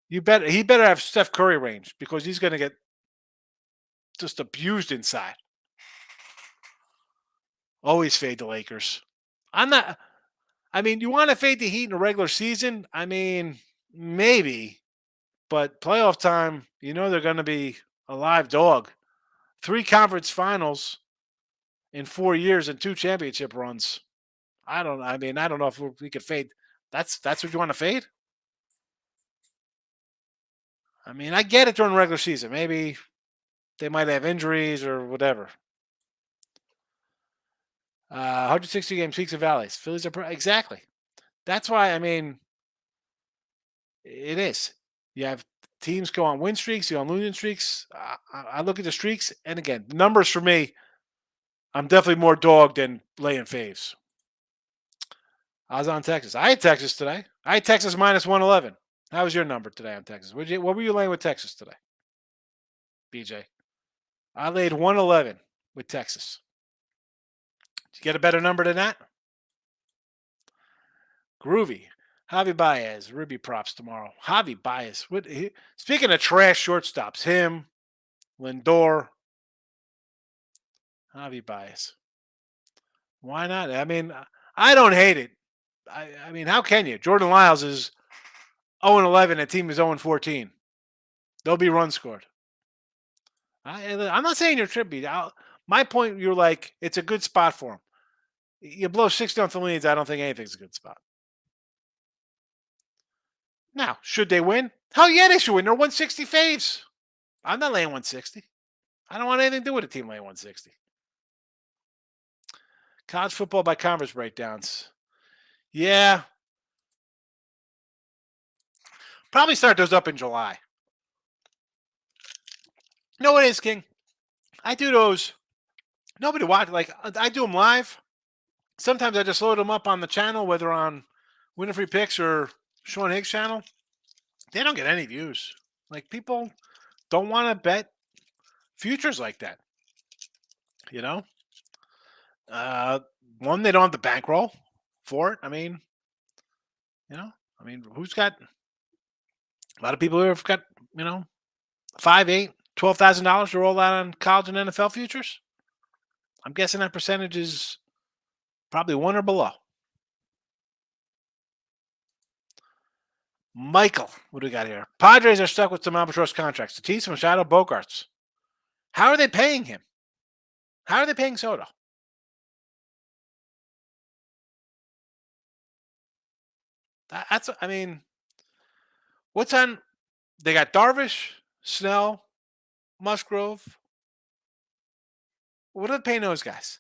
He better have Steph Curry range because he's going to get just abused inside. Always fade the Lakers. I'm not. I mean, you want to fade the Heat in a regular season? I mean, maybe, but playoff time, they're going to be a live dog. 3 conference finals in 4 years and 2 championship runs. I don't. I mean, I don't know if we could fade. That's what you want to fade. I mean, I get it during the regular season. Maybe they might have injuries or whatever. 160 games, peaks and valleys. Phillies are exactly. That's why. I mean, it is. You have teams go on win streaks, you go on losing streaks. I look at the streaks, and again, the numbers for me, I'm definitely more dog than laying faves. I was on Texas. I had Texas today. I had Texas minus 111. How was your number today on Texas? What were you laying with Texas today, BJ? I laid 111 with Texas. Did you get a better number than that? Groovy. Javi Baez, Ruby props tomorrow. Javi Baez. Speaking of trash shortstops, him, Lindor, Javi Baez. Why not? I mean, I don't hate it. I mean, how can you? Jordan Lyles is 0-11. The team is 0-14. There'll be runs scored. I'm not saying you're trippy. My point, you're like, it's a good spot for him. You blow 60 off the leads, I don't think anything's a good spot. Now, should they win? Hell yeah, they should win. They're 160 faves. I'm not laying 160. I don't want anything to do with a team laying 160. College football by conference breakdowns. Yeah. Probably start those up in July. You know what it is, King? I do those. Nobody watch. Like, I do them live. Sometimes I just load them up on the channel, whether on Winfrey Picks or Sean Higgs' channel. They don't get any views. Like, people don't want to bet futures like that. One, they don't have the bankroll for it. I mean, who's got a lot of people who have got, $5, $8, $12,000 to roll out on college and NFL futures? I'm guessing that percentage is probably 1 or below. Michael, what do we got here? Padres are stuck with some albatross contracts. Tatis, Machado, Bogarts. How are they paying him? How are they paying Soto? What's on? They got Darvish, Snell, Musgrove. What are they paying those guys?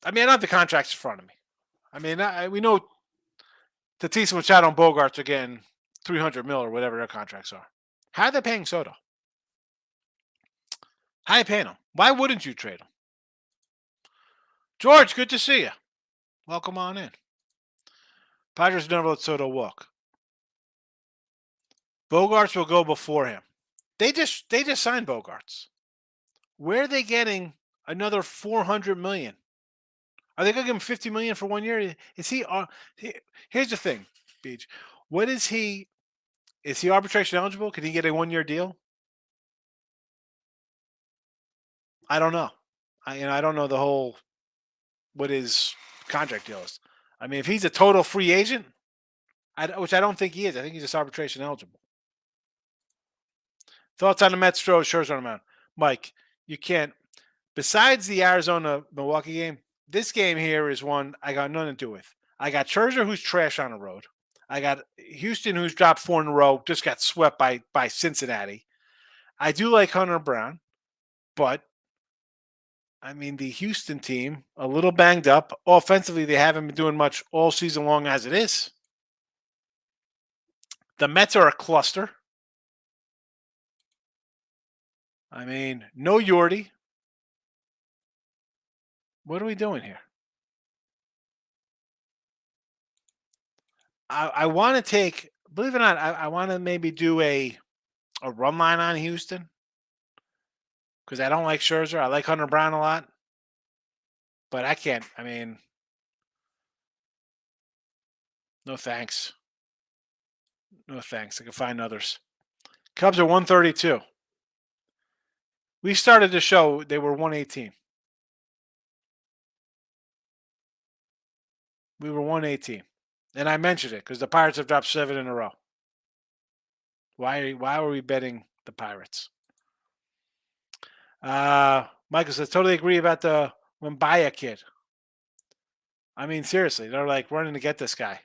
I mean, I don't have the contracts in front of me. I mean, we know Tatis, Machado, and Bogarts are getting $300 million or whatever their contracts are. How are they paying Soto? How are you paying him? Why wouldn't you trade him? George, good to see you. Welcome on in. Padres never let Soto walk. Bogarts will go before him. They just signed Bogarts. Where are they getting another $400 million? Are they going to give him $50 million for 1 year? Is he? Here's the thing, Beach. What is he? Is he arbitration eligible? Can he get a 1-year deal? I don't know. I don't know the whole what his contract deal is. I mean, if he's a total free agent, which I don't think he is, I think he's just arbitration eligible. Thoughts on the Mets throw Scherzer on the mound, Mike? You can't. Besides the Arizona Milwaukee game, this game here is one I got nothing to do with. I got Scherzer, who's trash on the road. I got Houston, who's dropped 4 in a row, just got swept by Cincinnati. I do like Hunter Brown, but I mean, the Houston team, a little banged up. Offensively, they haven't been doing much all season long as it is. The Mets are a cluster. I mean, no Yordi. What are we doing here? I want to take, believe it or not, I want to maybe do a a run line on Houston because I don't like Scherzer. I like Hunter Brown a lot, but I can't. I mean, no thanks. No thanks. I can find others. Cubs are 132. We started the show, they were 118. We were 118. And I mentioned it because the Pirates have dropped 7 in a row. Why were we betting the Pirates? Michael says, totally agree about the Wembaya kid. I mean, seriously, they're like running to get this guy.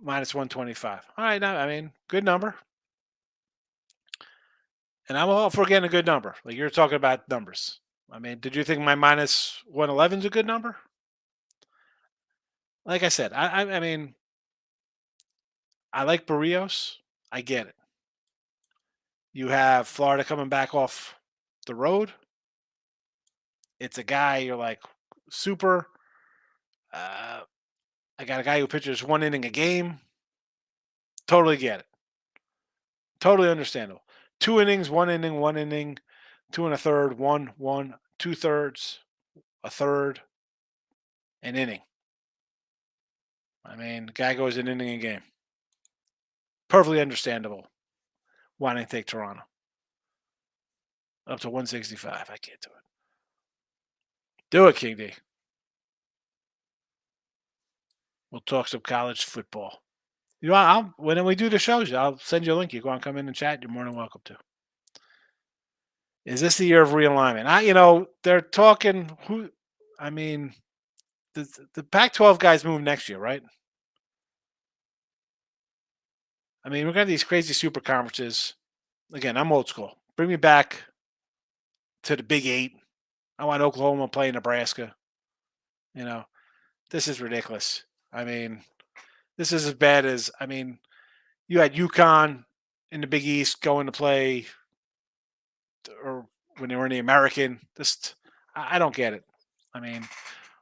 Minus 125. All right, now, I mean, good number. And I'm all for getting a good number. Like you're talking about numbers. I mean, did you think my minus 111 is a good number? Like I said, I mean, I like Barrios. I get it. You have Florida coming back off the road. It's a guy you're like super. Uh, I got a guy who pitches 1 inning a game. Totally get it. Totally understandable. 2 innings, 1 inning, 1 inning, 2 1/3, 1, 2/3, a third, an inning. I mean, the guy goes an inning a game. Perfectly understandable. Wanting to take Toronto up to 165. I can't do it. Do it, King D. We'll talk some college football. You know, when we do the shows, I'll send you a link. You go and come in and chat. You're more than welcome to. Is this the year of realignment? They're talking. Who? I mean, the Pac-12 guys move next year, right? I mean, we're gonna have these crazy super conferences. Again, I'm old school. Bring me back to the Big Eight. I want Oklahoma playing Nebraska. This is ridiculous. I mean, this is as bad as you had UConn in the Big East going to play, or when they were in the American. Just, I don't get it. I mean,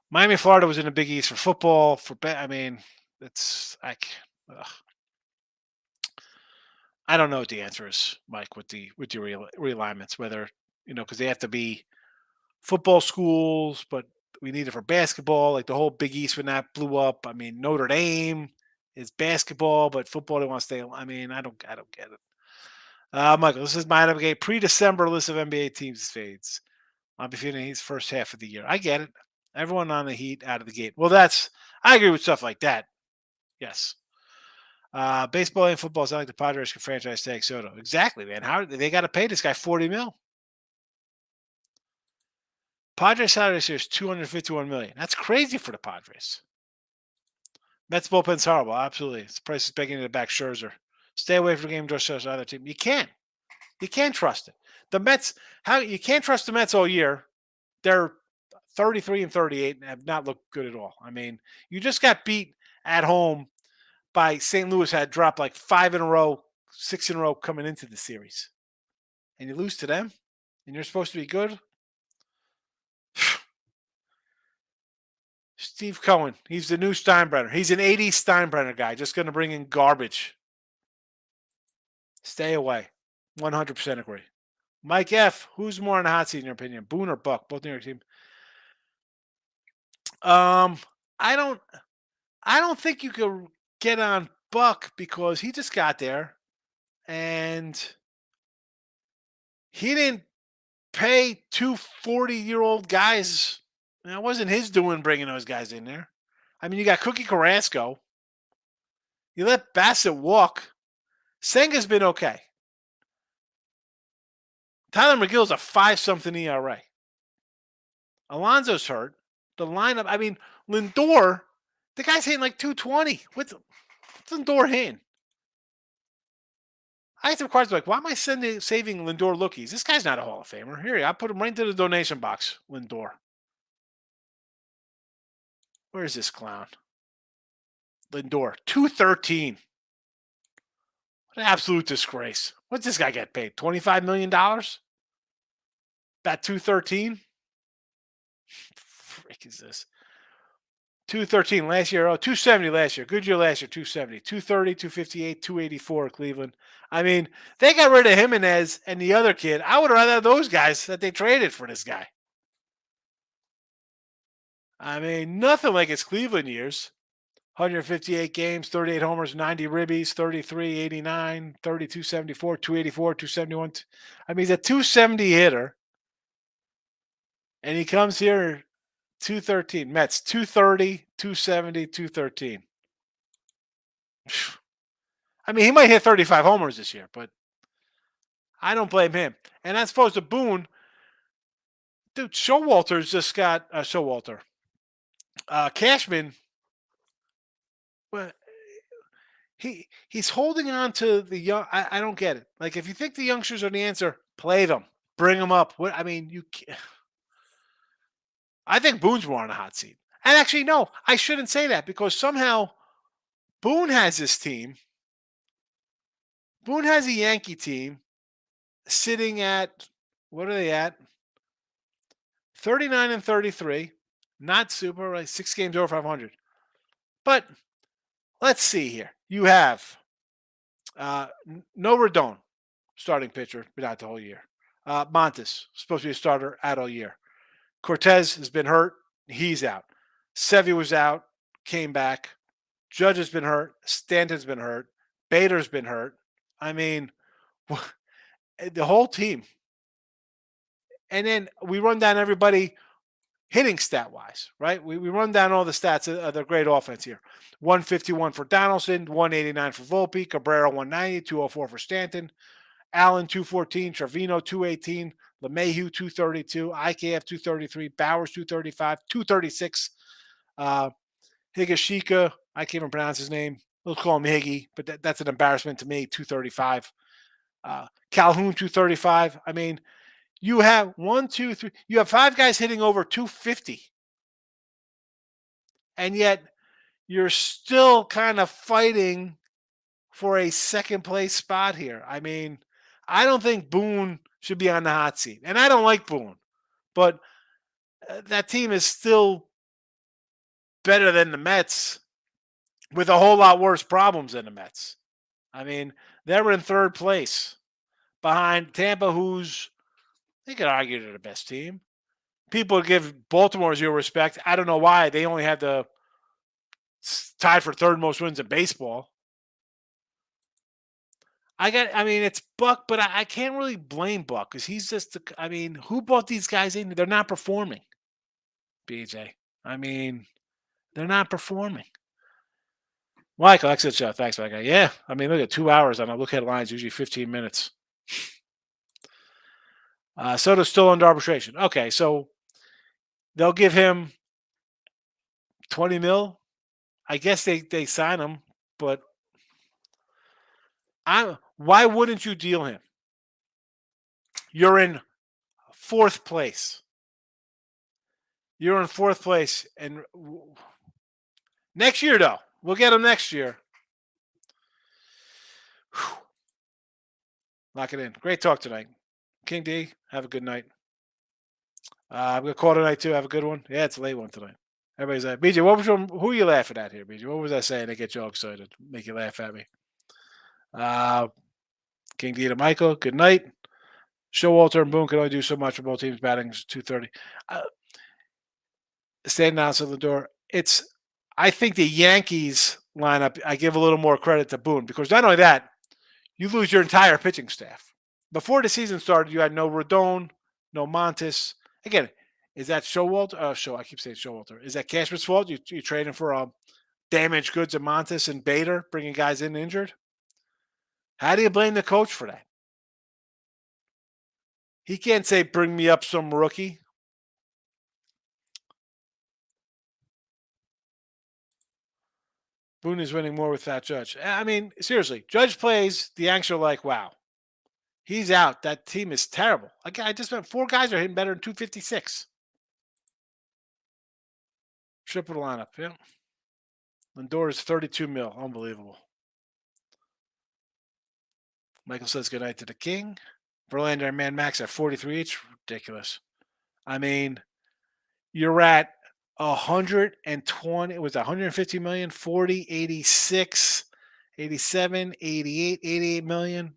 Miami, Florida was in the Big East for football. It's like, ugh. I don't know what the answer is, Mike, with the realignments. Whether because they have to be football schools, but we need it for basketball. Like the whole Big East when that blew up. I mean, Notre Dame is basketball, but football they want to stay. I mean, I don't get it. Michael, this is my NBA pre-December list of NBA teams fades. I'll be feeling Heat's first half of the year. I get it. Everyone on the Heat out of the gate. Well, I agree with stuff like that. Yes. Baseball and football sound like the Padres can franchise tag Soto. Exactly, man. How they got to pay this guy $40 million? Padres salary this year is $251 million. That's crazy for the Padres. Mets bullpen's horrible. Absolutely, its price is begging to back Scherzer. Stay away from the game. Just trust the other team. You can't. You can't trust it. The Mets. How you can't trust the Mets all year? They're 33 and 38 and have not looked good at all. I mean, you just got beat at home by St. Louis. Had dropped like 5 in a row, 6 in a row coming into the series, and you lose to them, and you're supposed to be good. Steve Cohen, he's the new Steinbrenner. He's an 80s Steinbrenner guy, just going to bring in garbage. Stay away. 100% agree. Mike F., who's more on the hot seat in your opinion, Boone or Buck? Both New York team. I don't think you could get on Buck because he just got there and he didn't pay 2 40-year-old guys. It wasn't his doing bringing those guys in there. I mean, you got Cookie Carrasco. You let Bassett walk. Senga's been okay. Tyler McGill's a 5-something ERA. Alonso's hurt. The lineup, I mean, Lindor, the guy's hitting like 220. What's Lindor hitting? I had some cards like, why am I saving Lindor lookies? This guy's not a Hall of Famer. Here, I put him right into the donation box, Lindor. Where's this clown? Lindor, 213. What an absolute disgrace. What's this guy get paid? $25 million? About 213? Frick is this? 213 last year. Oh, 270 last year. Good year last year. 270, 230, 258, 284 Cleveland. I mean, they got rid of Jimenez and the other kid. I would rather have those guys that they traded for this guy. I mean, nothing like his Cleveland years. 158 games, 38 homers, 90 ribbies, 33, 89, 32, 74, 284, 271. I mean, he's a 270 hitter, and he comes here 213. Mets 230, 270, 213. I mean, he might hit 35 homers this year, but I don't blame him. And as opposed to Boone, dude, Showalter's just got Showalter. Cashman, well, he's holding on to the young. I don't get it. Like, if you think the youngsters are the answer, play them, bring them up. What I mean, you. I think Boone's more on a hot seat. And actually, no, I shouldn't say that because somehow Boone has this team. Boone has a Yankee team sitting at, what are they at? 39 and 33. Not super, right? 6 games over 500. But let's see here. You have no Rodon, starting pitcher, but not the whole year. Montes, supposed to be a starter out all year. Cortez has been hurt. He's out. Sevy was out, came back. Judge has been hurt. Stanton's been hurt. Bader's been hurt. I mean, the whole team. And then we run down everybody hitting stat wise, right? We run down all the stats of the great offense here. 151 for Donaldson, 189 for Volpe, Cabrera 190, 204 for Stanton, Allen 214, Trevino 218, LeMahieu 232, IKF 233, Bowers 235, 236. Higashika, I can't even pronounce his name. We'll call him Higgy, but that's an embarrassment to me. 235. Calhoun 235. I mean, you have 1, 2, 3. You have 5 guys hitting over 250, and yet you're still kind of fighting for a second place spot here. I mean, I don't think Boone should be on the hot seat, and I don't like Boone, but that team is still better than the Mets with a whole lot worse problems than the Mets. I mean, they're in third place behind Tampa, who's, they could argue they're the best team. People give Baltimore zero respect. I don't know why. They only had the tied for third most wins in baseball. I mean, it's Buck, but I can't really blame Buck because he's just, I mean, who brought these guys in? They're not performing, BJ. I mean, they're not performing. Michael, excellent show. Thanks, my guy. Yeah, I mean, look at 2 hours on a look headlines, usually 15 minutes. Soto's still under arbitration. Okay, so they'll give him 20 mil. I guess they sign him, but why wouldn't you deal him? You're in fourth place. You're in fourth place, and next year though, we'll get him next year. Whew. Lock it in. Great talk tonight, King D. Have a good night. I'm gonna call tonight too. Have a good one. Yeah, it's a late one tonight. Everybody's like, BJ, who are you laughing at here, BJ? What was I saying to get you all excited? Make you laugh at me. King D to Michael, good night. Showalter and Boone can only do so much for both teams batting 230. Standing outside the door. I think the Yankees lineup, I give a little more credit to Boone because not only that, you lose your entire pitching staff. Before the season started, you had no Rodon, no Montes. Again, is that Showalter? I keep saying Showalter. Is that Cashman's fault? You trading for damaged goods and Montes and Bader, bringing guys in injured? How do you blame the coach for that? He can't say, bring me up some rookie. Boone is winning more with that Judge. I mean, seriously, Judge plays, the Yanks are like, wow, he's out. That team is terrible. I just went 4 guys are hitting better than 256. Triple lineup, yeah. Lindor is 32 mil. Unbelievable. Michael says goodnight to the King. Verlander and Man Max at 43 each. Ridiculous. I mean, you're at 120, it was 150 million, 40, 86, 87, 88, 88 million,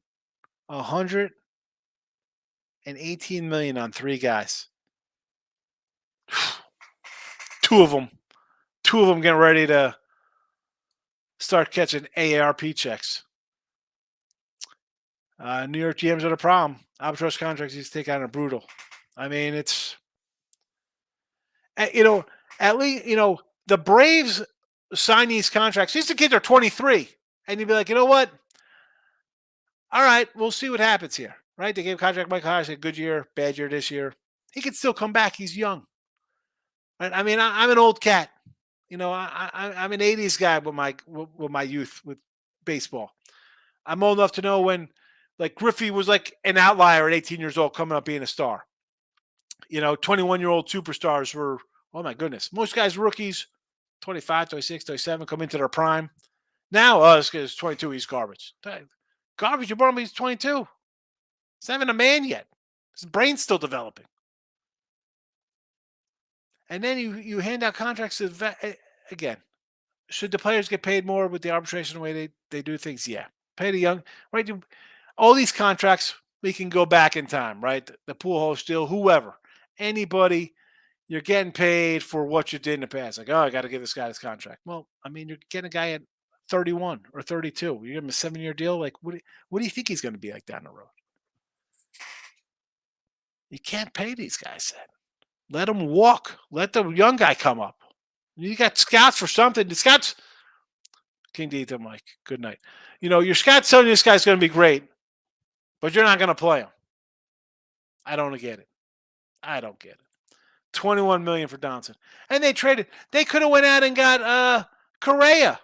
118 million on three guys. Two of them. Two of them getting ready to start catching AARP checks. New York GMs are the problem. Albatross contracts used to take on are brutal. I mean, it's you know, at least the Braves sign these contracts. These kids are 23, and you'd be like, you know what? All right, we'll see what happens here. Right? They gave contract Mike Harris a good year, bad year this year. He could still come back. He's young. Right? I mean, I'm an old cat. I'm an '80s guy with my youth with baseball. I'm old enough to know when, like, Griffey was like an outlier at 18 years old, coming up being a star. 21-year-old superstars were, oh my goodness. Most guys, rookies, 25, 26, 27, come into their prime. Now, this guy's 22, he's garbage. Garbage, you brought him, he's 22. He's not even a man yet. His brain's still developing. And then you hand out contracts to again. Should the players get paid more with the arbitration the way they do things? Yeah. Pay the young, right? All these contracts, we can go back in time, right? The pool host still, whoever, anybody, you're getting paid for what you did in the past. Like, oh, I got to give this guy this contract. Well, I mean, you're getting a guy at 31 or 32. You give him a 7-year deal. Like, what do you think he's going to be like down the road? You can't pay these guys that. Let them walk. Let the young guy come up. You got scouts for something. The scouts, King D to Mike. Good night. Your scouts telling you this guy's going to be great, but you're not going to play him. I don't get it. I don't get it. 21 million for Donaldson, and they traded. They could have went out and got Correa.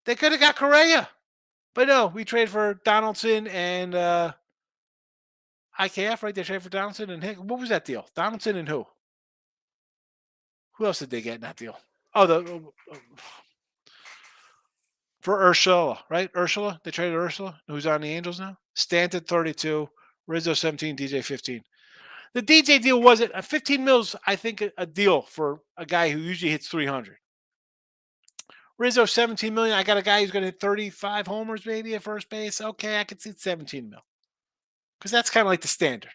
They could have got Correa, but no, we traded for Donaldson and IKF. Right? They traded for Donaldson and what was that deal? Donaldson and who? Who else did they get in that deal? Oh, for Ursula, right? Ursula. They traded Ursula, who's on the Angels now. Stanton 32, Rizzo 17, DJ 15. The DJ deal wasn't 15 mils. I think a deal for a guy who usually hits 300. Rizzo 17 million. I got a guy who's going to hit 35 homers maybe at first base. Okay, I could see 17 mil because that's kind of like the standard.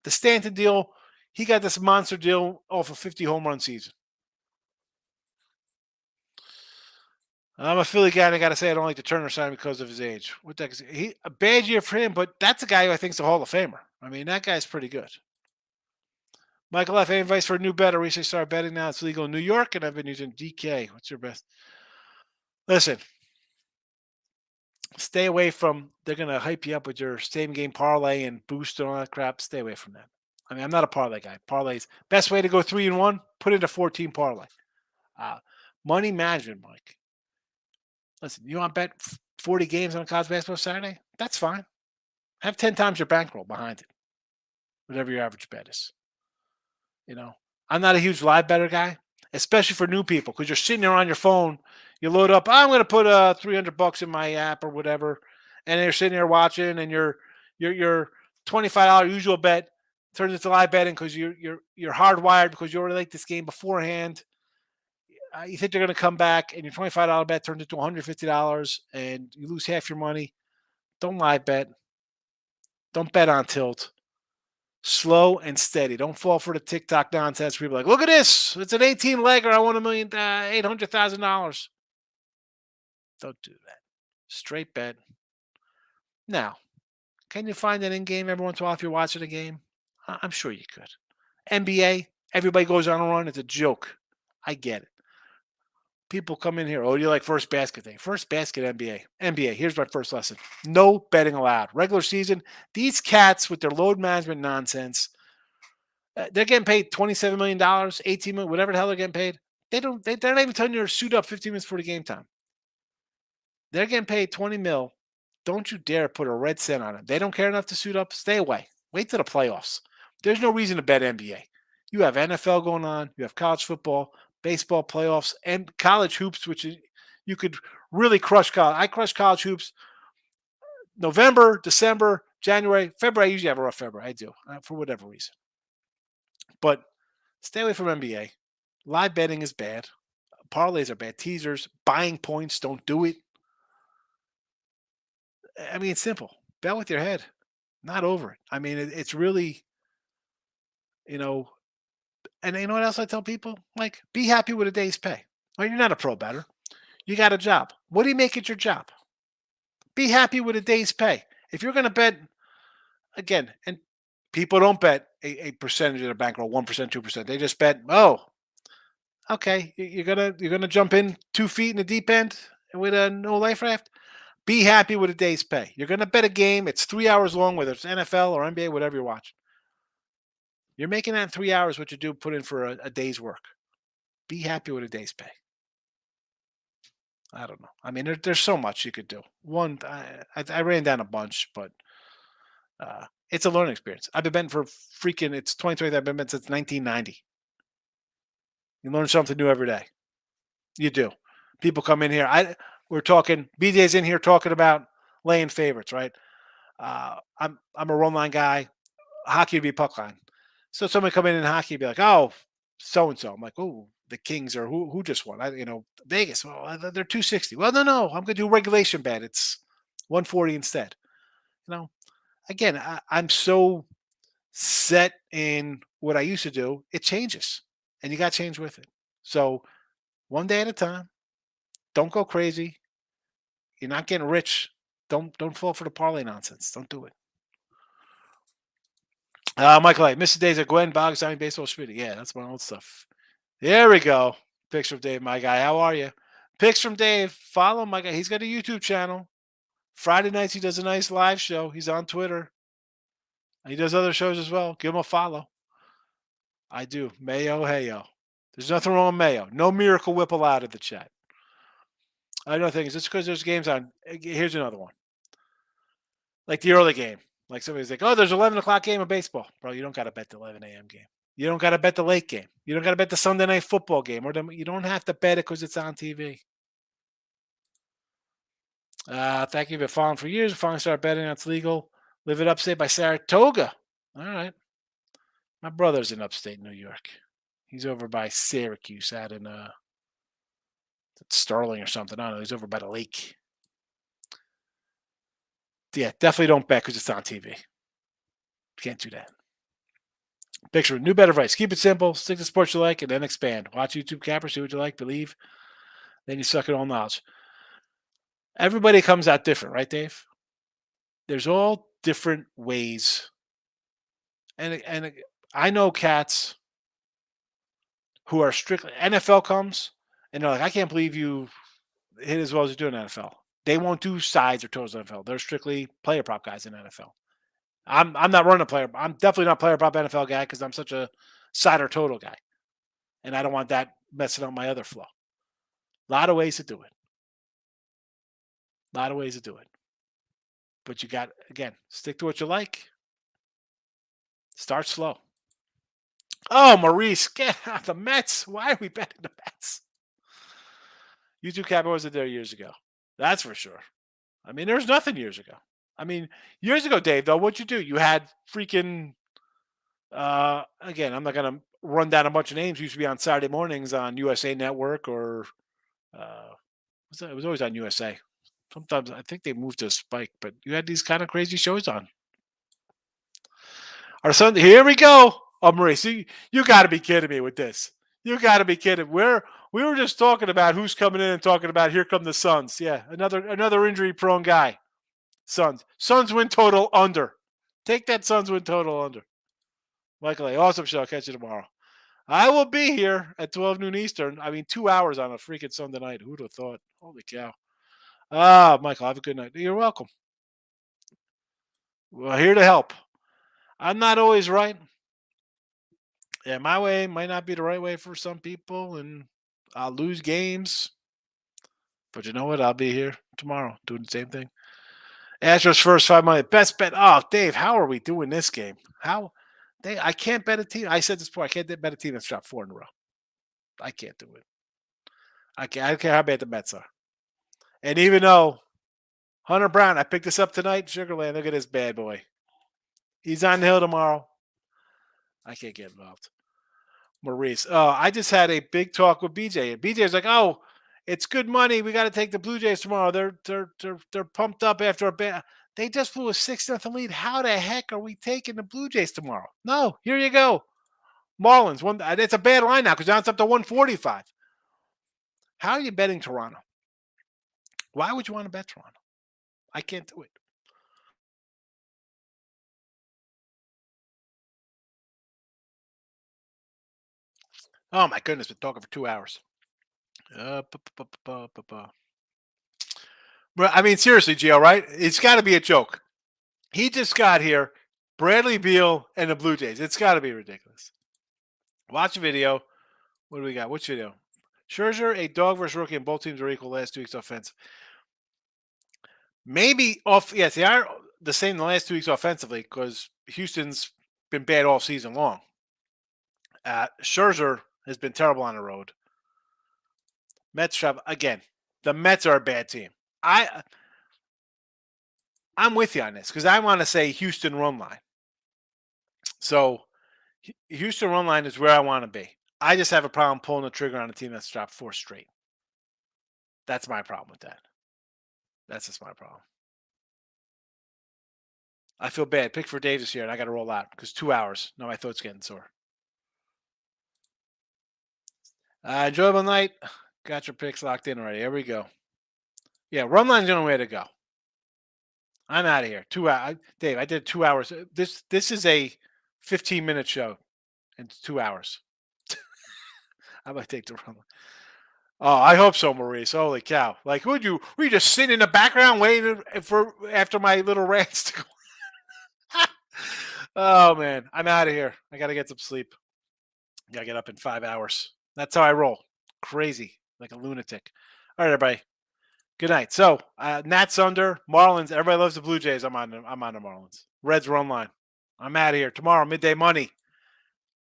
The Stanton deal, he got this monster deal off a 50 home run season. I'm a Philly guy, and I got to say I don't like the Turner sign because of his age. What the heck is a bad year for him, but that's a guy who I think is a Hall of Famer. I mean, that guy's pretty good. Michael F. Any advice for a new bet? I recently started betting now. It's legal in New York, and I've been using DK. What's your best? Listen, stay away from. They're gonna hype you up with your same game parlay and boost and all that crap. Stay away from that. I mean, I'm not a parlay guy. Parlays best way to go 3-1. Put in a 14 parlay. Money management, Mike. Listen, you want to bet 40 games on college basketball Saturday? That's fine. Have 10 times your bankroll behind it. Whatever your average bet is. I'm not a huge live better guy, especially for new people, because you're sitting there on your phone. You load up, I'm going to put $300 in my app or whatever, and you're sitting there watching, and your $25 usual bet turns into live betting because you're hardwired because you already like this game beforehand. You think they're going to come back, and your $25 bet turns into $150, and you lose half your money. Don't live bet. Don't bet on tilt. Slow and steady. Don't fall for the TikTok nonsense. People are like, look at this. It's an 18-legger. I won $800,000. Don't do that. Straight bet. Now, can you find that in game every once in a while if you're watching a game? I'm sure you could. NBA, everybody goes on a run. It's a joke. I get it. People come in here. Oh, you like first basket thing? First basket NBA. NBA. Here's my first lesson. No betting allowed. Regular season. These cats with their load management nonsense. They're getting paid $27 million, $18 million, whatever the hell they're getting paid. They're not even telling you to suit up 15 minutes before the game time. They're getting paid 20 mil. Don't you dare put a red cent on it. They don't care enough to suit up. Stay away. Wait till the playoffs. There's no reason to bet NBA. You have NFL going on. You have college football, baseball playoffs, and college hoops, which is you could really crush college. I crush college hoops November, December, January, February. I usually have a rough February. I do, for whatever reason. But stay away from NBA. Live betting is bad. Parlays are bad. Teasers, buying points, don't do it. I mean, it's simple. Bet with your head, not over it. I mean, it's really, you know, and you know what else I tell people? Like, be happy with a day's pay. Well, you're not a pro bettor. You got a job. What do you make at your job? Be happy with a day's pay. If you're going to bet, again, and people don't bet a percentage of their bankroll, 1%, 2%. They just bet, oh, okay, you're gonna jump in 2 feet in the deep end with a no life raft. Be happy with a day's pay. You're gonna bet a game. It's 3 hours long, whether it's NFL or NBA, whatever you're watching. You're making that in 3 hours what you do put in for a day's work. Be happy with a day's pay. I don't know. I mean, there's so much you could do. One, I ran down a bunch, but it's a learning experience. I've been betting for freaking. It's 2020. I've been betting since 1990. You learn something new every day. You do. People come in here. We're talking. BJ's in here talking about laying favorites, right? I'm a run line guy. Hockey would be puck line. So somebody come in hockey and be like, oh, so and so. I'm like, oh, the Kings or who just won? Vegas. Well, they're 260. Well, no. I'm going to do regulation bet. It's 140 instead. You know, again, I'm so set in what I used to do. It changes, and you got to change with it. So one day at a time. Don't go crazy. You're not getting rich. Don't fall for the parlay nonsense. Don't do it. Michael, I miss the days of Gwen Boggs, I mean, baseball shooting. Yeah, that's my old stuff. There we go. Picks from Dave, my guy. How are you? Picks from Dave. Follow my guy. He's got a YouTube channel. Friday nights he does a nice live show. He's on Twitter. He does other shows as well. Give him a follow. I do. Mayo, heyo. There's nothing wrong with Mayo. No miracle whip allowed in the chat. Another thing is just because there's games on. Here's another one. Like the early game. Like somebody's like, oh, there's 11 o'clock game of baseball. Bro, you don't got to bet the 11 a.m. game. You don't got to bet the late game. You don't got to bet the Sunday night football game. You don't have to bet it because it's on TV. Thank you for following for years. Finally started betting. That's legal. Live it upstate by Saratoga. All right. My brother's in upstate New York. He's over by Syracuse out in Sterling or something. I don't know. He's over by the lake. Yeah, definitely don't bet because it's on TV. Can't do that. Picture new bet advice. Keep it simple. Stick to sports you like and then expand. Watch YouTube Capper, see what you like, believe. Then you suck at all knowledge. Everybody comes out different, right, Dave? There's all different ways. And I know cats who are strictly NFL comes and they're like, I can't believe you hit as well as you do in NFL. They won't do sides or totals in NFL. They're strictly player prop guys in NFL. I'm not running a player. I'm definitely not a player prop NFL guy because I'm such a side or total guy. And I don't want that messing up my other flow. A lot of ways to do it. A lot of ways to do it. But you got, again, stick to what you like. Start slow. Oh, Maurice, get out the Mets. Why are we betting the Mets? YouTube Cap wasn't there years ago. That's for sure. I mean, there was nothing years ago. I mean, years ago, Dave, though, what'd you do? You had freaking, again, I'm not going to run down a bunch of names. Used to be on Saturday mornings on USA Network or, it was always on USA. Sometimes I think they moved to Spike, but you had these kind of crazy shows on. Our son, here we go. Oh, Maurice, you got to be kidding me with this. You got to be kidding. We were just talking about who's coming in and talking about here come the Suns. Yeah, another injury prone guy. Suns win total under. Take that Suns win total under. Michael A. Awesome show. I'll catch you tomorrow. I will be here at 12 noon Eastern. I mean, 2 hours on a freaking Sunday night. Who'd have thought? Holy cow. Michael, have a good night. You're welcome. Well, here to help. I'm not always right. Yeah, my way might not be the right way for some people, and I'll lose games. But you know what? I'll be here tomorrow doing the same thing. Astros first 5 money. Best bet. Oh, Dave, how are we doing this game? I can't bet a team. I said this before. I can't bet a team that's dropped 4 in a row. I can't do it. I don't care how bad the Mets are. And even though Hunter Brown, I picked this up tonight, Sugarland. Look at this bad boy. He's on the hill tomorrow. I can't get involved. Maurice. Oh, I just had a big talk with BJ, and BJ's like, "Oh, it's good money. We got to take the Blue Jays tomorrow. They're pumped up after a bad. They just blew a 6-0 lead. How the heck are we taking the Blue Jays tomorrow? No, here you go, Marlins. One. It's a bad line now because now it's up to 145. How are you betting Toronto? Why would you want to bet Toronto? I can't do it. Oh my goodness, been talking for 2 hours. Well, I mean, seriously, Gio, right? It's got to be a joke. He just got here, Bradley Beal and the Blue Jays. It's got to be ridiculous. Watch the video. What do we got? Which video? Scherzer, a dog versus rookie, and both teams were equal last 2 weeks offense. Maybe off. Yes, they are the same the last 2 weeks offensively because Houston's been bad all season long. Scherzer has been terrible on the road. Mets travel again. The Mets are a bad team. I'm with you on this because I want to say Houston run line. So Houston run line is where I want to be. I just have a problem pulling the trigger on a team that's dropped 4 straight. That's my problem with that. That's just my problem. I feel bad. Pick for Davis here, and I got to roll out because 2 hours. Now my throat's getting sore. Enjoyable night. Got your picks locked in already. Here we go. Yeah, run line's the only way to go. I'm out of here. 2 hours. Dave, I did 2 hours. This is a 15-minute show, and it's 2 hours. I might take the run line. Oh, I hope so, Maurice. Holy cow! Like, were you just sitting in the background waiting for after my little rants to go? Oh man, I'm out of here. I gotta get some sleep. Gotta get up in 5 hours. That's how I roll. Crazy, like a lunatic. All right, everybody. Good night. So, Nats under Marlins. Everybody loves the Blue Jays. I'm on the Marlins. Reds run line. I'm out of here tomorrow. Midday money.